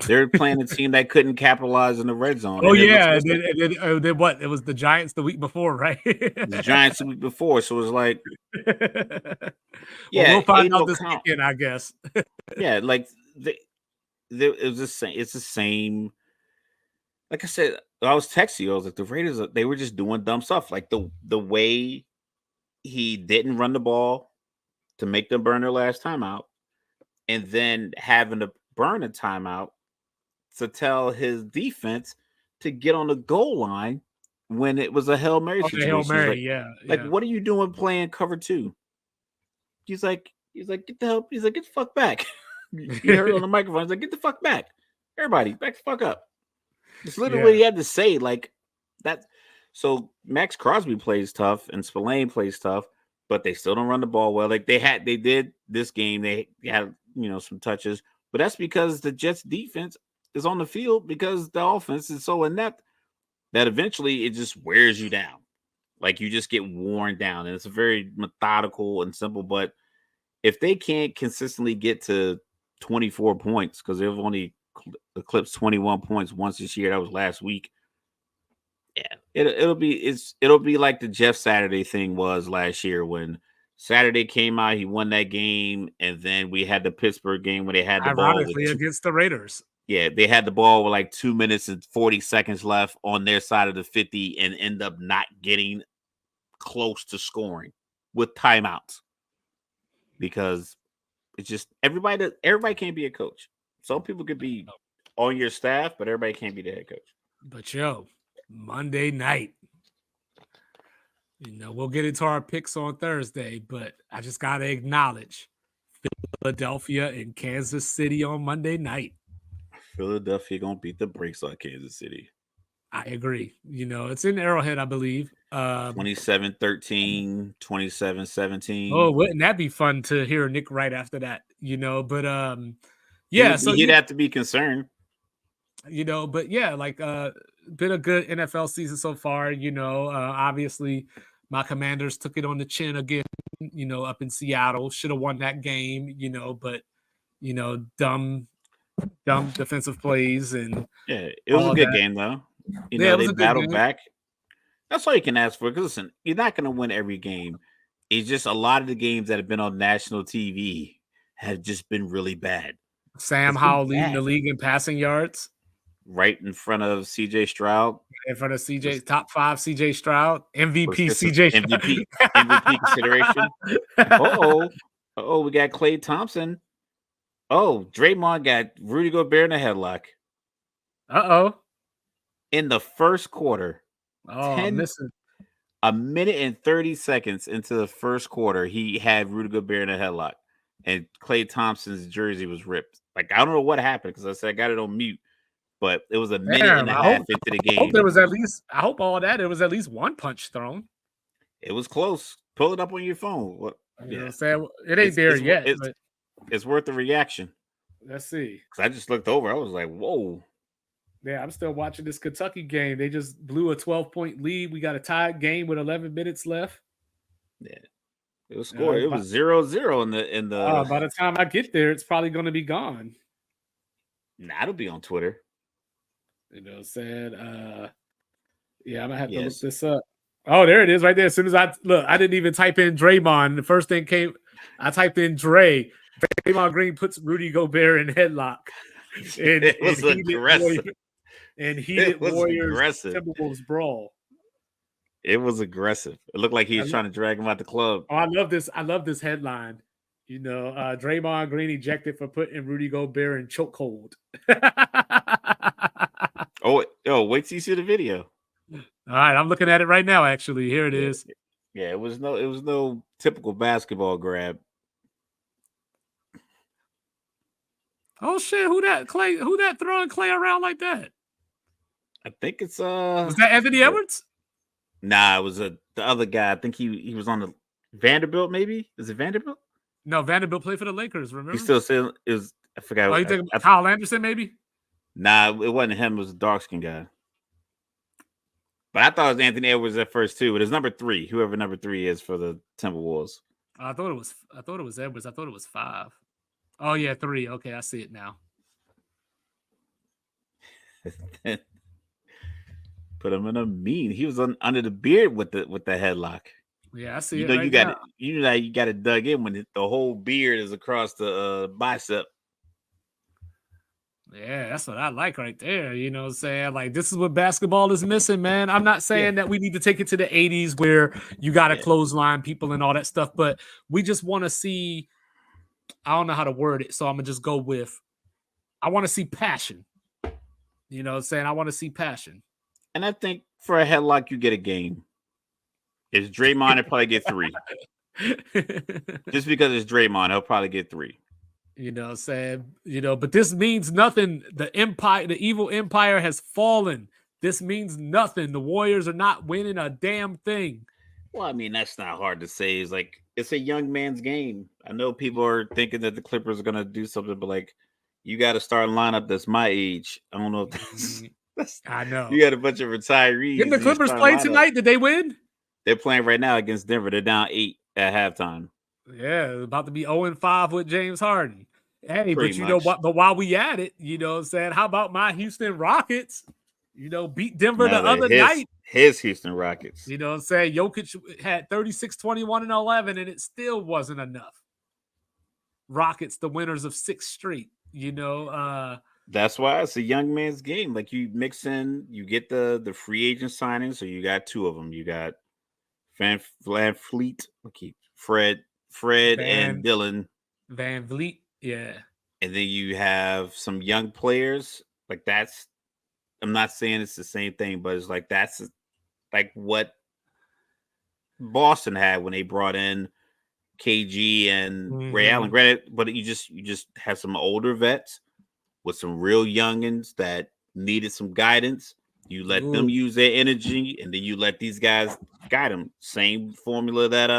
They're playing a team that couldn't capitalize in the red zone. Oh And it looks yeah, like then what? It was the Giants the week before, right? the Giants the week before. So it was like, Well, yeah, we'll find ain't out no this count. weekend, I guess. Yeah, like it was the same. It's the same. Like I said, I was texting you. I was like, the Raiders. They were just doing dumb stuff. Like the way he didn't run the ball to make them burn their last timeout, and then having to burn a timeout to tell his defense to get on the goal line when it was a Hail Mary Okay, Hail situation. Mary, Like, yeah. what are you doing playing cover 2? He's like, get the help. He's like, get the fuck back. You heard on the microphone. He's like, get the fuck back. Everybody, back the fuck up. It's literally what he had to say. Like that. So Max Crosby plays tough and Spillane plays tough, but they still don't run the ball well. Like they did this game. They had some touches, but that's because the Jets defense is on the field because the offense is so inept that eventually it just wears you down. Like you just get worn down, and it's a very methodical and simple. But if they can't consistently get to 24 points, because they've only eclipsed 21 points once this year, that was last week. Yeah, it'll be like the Jeff Saturday thing was last year when Saturday came out, he won that game, and then we had the Pittsburgh game where they had the ball with Ironically, against the Raiders. Yeah, they had the ball with like 2 minutes and 40 seconds left on their side of the 50 and end up not getting close to scoring with timeouts because it's just everybody can't be a coach. Some people could be on your staff, but everybody can't be the head coach. But Monday night, we'll get into our picks on Thursday, but I just got to acknowledge Philadelphia and Kansas City on Monday night. Philadelphia going to beat the brakes on Kansas City. I agree. It's in Arrowhead, I believe. 27-13, 27-17. Oh, wouldn't that be fun to hear Nick right after that? But yeah, he'd have to be concerned. But yeah, been a good NFL season so far. Obviously my Commanders took it on the chin again, up in Seattle. Should have won that game, but dumb defensive plays and yeah, it was a good game though. They battled back. That's all you can ask for. Because listen, you're not going to win every game. It's just a lot of the games that have been on national TV have just been really bad. Sam Howell leading the league in passing yards. Right in front of CJ Stroud. In front of top 5 CJ Stroud. MVP CJ Stroud. MVP consideration. Uh-oh, we got Klay Thompson. Oh, Draymond got Rudy Gobert in a headlock. Uh-oh. In the first quarter. Missing. A minute and 30 seconds into the first quarter, he had Rudy Gobert in a headlock. And Klay Thompson's jersey was ripped. Like, I don't know what happened because I said I got it on mute. But it was a minute and a half into the game. I hope all that there was at least one punch thrown. It was close. Pull it up on your phone. What I'm saying? It ain't there yet. It's worth the reaction. Let's see. Because I just looked over. I was like, whoa. Yeah, I'm still watching this Kentucky game. They just blew a 12-point lead. We got a tied game with 11 minutes left. Yeah. It was scored. It was 0-0 in the by the time I get there, it's probably going to be gone. Nah, it'll be on Twitter. Said yeah, I'm gonna have to look this up. Oh, there it is right there. As soon as I didn't even type in Draymond. The first thing I typed in Dre. Draymond Green puts Rudy Gobert in headlock. And it was aggressive. Heated Warriors Timberwolves brawl. It was aggressive. It looked like he was trying to drag him out the club. Oh, I love this headline. Draymond Green ejected for putting Rudy Gobert in chokehold. Oh, wait till you see the video. All right, I'm looking at it right now. Actually, here it Yeah, is. yeah. It was no typical basketball grab. Oh shit! Who that Clay? Who that throwing Clay around like that? I think it's Was that Anthony Edwards? nah, it was the other guy. I think he was on the Vanderbilt. Maybe is it Vanderbilt? No, Vanderbilt played for the Lakers. He Remember? still said it was. I Oh, forgot. you think about Kyle Anderson? Maybe. Nah, it wasn't him. It was a dark skinned guy. But I thought it was Anthony Edwards at first too. But it's number 3, whoever number 3 is for the Timberwolves. I thought it was. I thought it was Edwards. I thought it was 5. Oh yeah, 3. Okay, I see it now. Put him in a mean. He was under the beard with the headlock. Yeah, I see You it know right you got now. it. You know you got it dug in when the whole beard is across the bicep. Yeah, that's what I like right there. You know what I'm saying? Like, this is what basketball is missing, man. I'm not saying that we need to take it to the 80s where you got to clothesline people and all that stuff, but we just want to see. I don't know how to word it, so I'm going to just go with I want to see passion. You know what I'm saying? I want to see passion. And I think for a headlock, you get a game. Is Draymond, he'll probably get 3. Just because it's Draymond, he'll probably get 3. You know what I'm saying? You know, but this means nothing. The empire, the evil empire has fallen. This means nothing. The Warriors are not winning a damn thing. Well, I mean, that's not hard to say. It's like it's a young man's game. I know people are thinking that the Clippers are gonna do something, but like you got to start a lineup that's my age. I don't know if that's I know. you got a bunch of retirees. Didn't the Clippers play tonight? Did they win? They're playing right now against Denver. They're down 8 at halftime. Yeah, about to be 0-5 with James Harden. Hey, Pretty but you know much. what? But while we at it, you know what I'm saying? How about my Houston Rockets? You know, beat Denver Now the other night. His Houston Rockets. You know what I'm saying? Jokic had 36, 21, and 11, and it still wasn't enough. Rockets, the winners of 6 straight, you know. That's why it's a young man's game. Like you mix in, you get the free agent signing. So you got 2 of them. You got Van Fleet, Fred and Dylan Van Vliet, yeah. And then you have some young players. Like that's, I'm not saying it's the same thing, but it's like that's like what Boston had when they brought in KG and Ray Allen. Granted, but you just have some older vets with some real youngins that needed some guidance. You let them use their energy, and then you let these guys guide them. Same formula that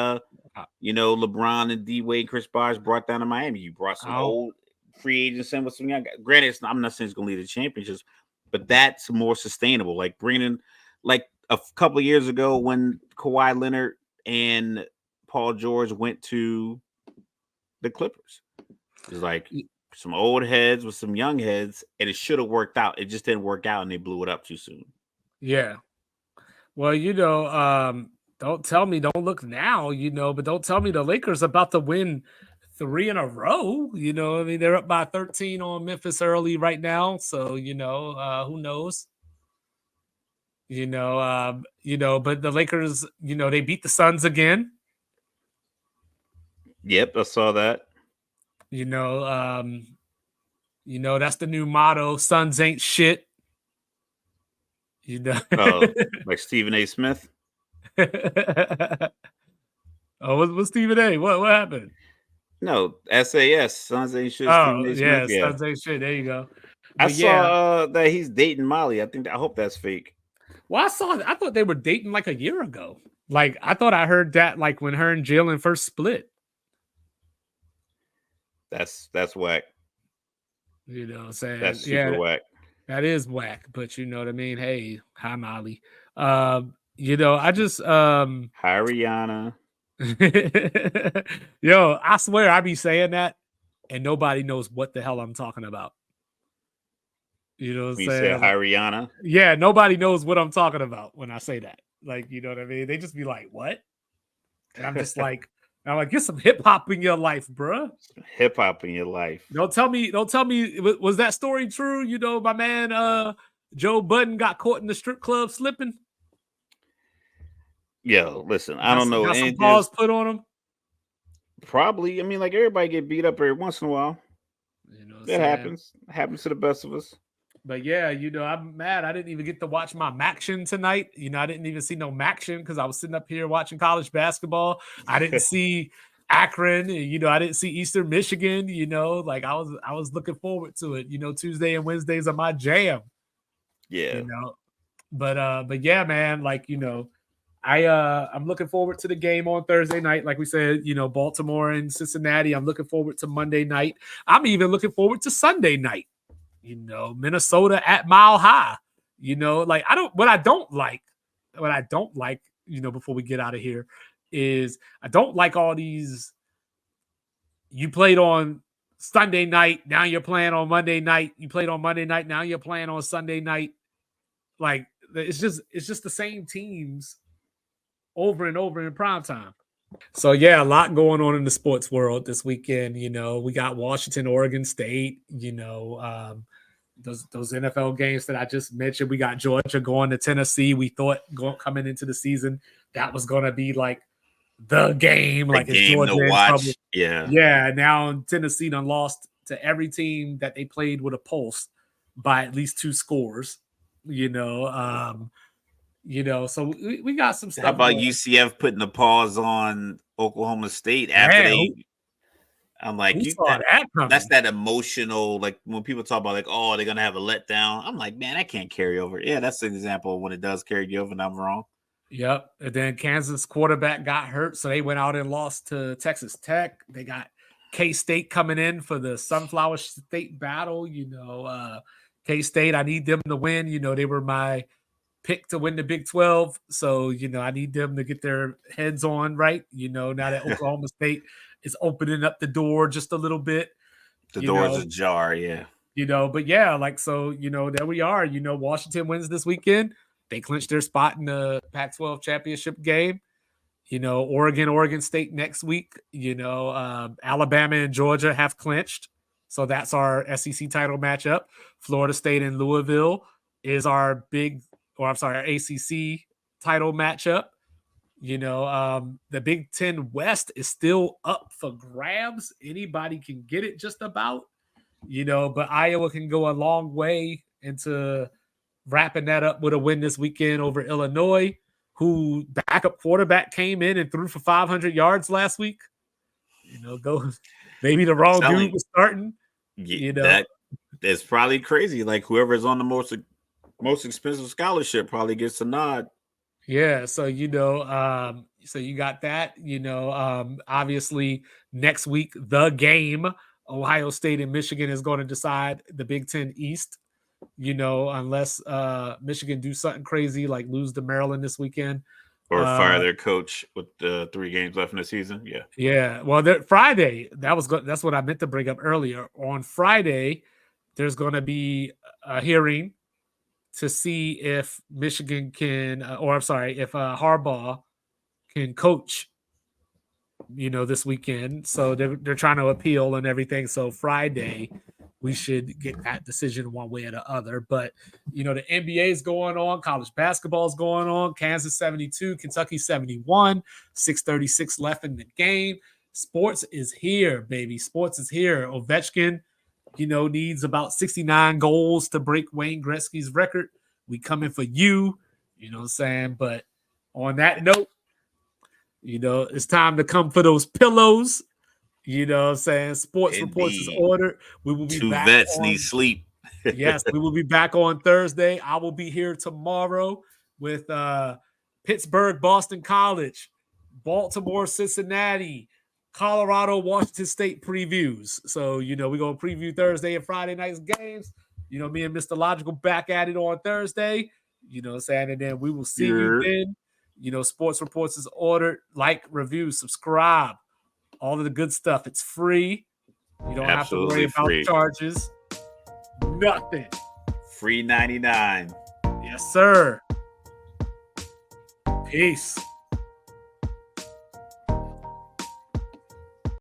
LeBron and D Wade, Chris Bosh brought down to Miami. You brought some old free agents in with some young guys. Granted, I'm not saying it's going to lead to championships, but that's more sustainable. Like bringing in, like a couple of years ago when Kawhi Leonard and Paul George went to the Clippers. It was like some old heads with some young heads, and it should have worked out. It just didn't work out, and they blew it up too soon. Yeah. Well, don't tell me, don't look now, but don't tell me the Lakers about to win 3 in a row. You know, I mean, they're up by 13 on Memphis early right now. So, who knows? But the Lakers, they beat the Suns again. Yep, I saw that. That's the new motto. Suns ain't shit. Like Stephen A. Smith. What's Stephen A? What happened? No, SAS. Suns ain't shit. Oh, Stephen A. yeah, Smith. Suns ain't shit. There you go. But I saw that he's dating Molly. I hope that's fake. Well, I thought they were dating like a year ago. Like, I thought I heard that like when her and Jalen first split. That's whack. You know what I'm saying? That's super whack. That is whack, but you know what I mean? Hey, hi Molly. I just hi Rihanna. Yo, I swear I be saying that and nobody knows what the hell I'm talking about. You know what I'm saying? You say hi Rihanna? Yeah, nobody knows what I'm talking about when I say that. Like, you know what I mean? They just be like, what? And I'm just like, get some hip hop in your life, bruh. Hip hop in your life. Don't tell me, was that story true? You know, my man Joe Budden got caught in the strip club slipping. Yo, listen, I don't know. Got some paws put on him. Probably. I mean, like everybody get beat up every once in a while. You know, that happens. It happens to the best of us. But yeah, I'm mad. I didn't even get to watch my Maction tonight. I didn't even see no Maction because I was sitting up here watching college basketball. I didn't see Akron. I didn't see Eastern Michigan. Like I was looking forward to it. Tuesday and Wednesdays are my jam. Yeah. But yeah, man. Like I'm looking forward to the game on Thursday night. Like we said, Baltimore and Cincinnati. I'm looking forward to Monday night. I'm even looking forward to Sunday night. Minnesota at Mile High. Like what I don't like, before we get out of here is I don't like all these. You played on Sunday night, now you're playing on Monday night. You played on Monday night, now you're playing on Sunday night. Like it's just the same teams over and over in prime time. So yeah, a lot going on in the sports world this weekend. We got Washington, Oregon State. Those NFL games that I just mentioned. We got Georgia going to Tennessee. We thought coming into the season that was going to be like the game, like it's game Georgia to in watch. trouble. Yeah. Now Tennessee done lost to every team that they played with a pulse by at least 2 scores. So we got some stuff. How about UCF putting the pause on Oklahoma State after I'm like, that's that emotional, like when people talk about like, oh, they're gonna have a letdown. I'm like, man, that can't carry over. Yeah, that's an example of when it does carry you over, and I'm wrong. Yep. And then Kansas quarterback got hurt, so they went out and lost to Texas Tech. They got K-State coming in for the Sunflower State battle. K-State, I need them to win. They were my pick to win the Big 12. So, I need them to get their heads on right. Now that Oklahoma State is opening up the door just a little bit. The door's ajar, yeah. But yeah, like, so, there we are. Washington wins this weekend. They clinched their spot in the Pac-12 championship game. Oregon State next week. Alabama and Georgia have clinched. So that's our SEC title matchup. Florida State and Louisville is our our ACC title matchup. The Big Ten West is still up for grabs. Anybody can get it just about. But Iowa can go a long way into wrapping that up with a win this weekend over Illinois, who backup quarterback came in and threw for 500 yards last week. Maybe the wrong dude was starting. That is probably crazy. Like whoever is on the most expensive scholarship probably gets a nod. Yeah, so so you got that. Obviously next week the game, Ohio State and Michigan is going to decide the Big Ten East. Unless Michigan do something crazy like lose to Maryland this weekend. Or fire their coach with the 3 games left in the season. Yeah. Yeah. Well, Friday, that's what I meant to bring up earlier. On Friday, there's going to be a hearing to see if Michigan can, if Harbaugh can coach, this weekend. So they're trying to appeal and everything. So Friday, we should get that decision one way or the other. But, the NBA is going on. College basketball is going on. Kansas 72, Kentucky 71, 6:36 left in the game. Sports is here, baby. Sports is here. Ovechkin, needs about 69 goals to break Wayne Gretzky's record. We coming for you. You know what I'm saying? But on that note, it's time to come for those pillows. You know what I'm saying? Sports reports is ordered. We will be 2 back. Vets need sleep. Yes, we will be back on Thursday. I will be here tomorrow with Pittsburgh, Boston College, Baltimore, Cincinnati, Colorado, Washington State previews. So, we're going to preview Thursday and Friday night's games. Me and Mr. Logical back at it on Thursday. You know what I'm saying? And then we will see you then. Sports reports is ordered. Like, review, subscribe. All of the good stuff. It's free. You don't have to worry about charges. Nothing. Free 99. Yes, sir. Peace.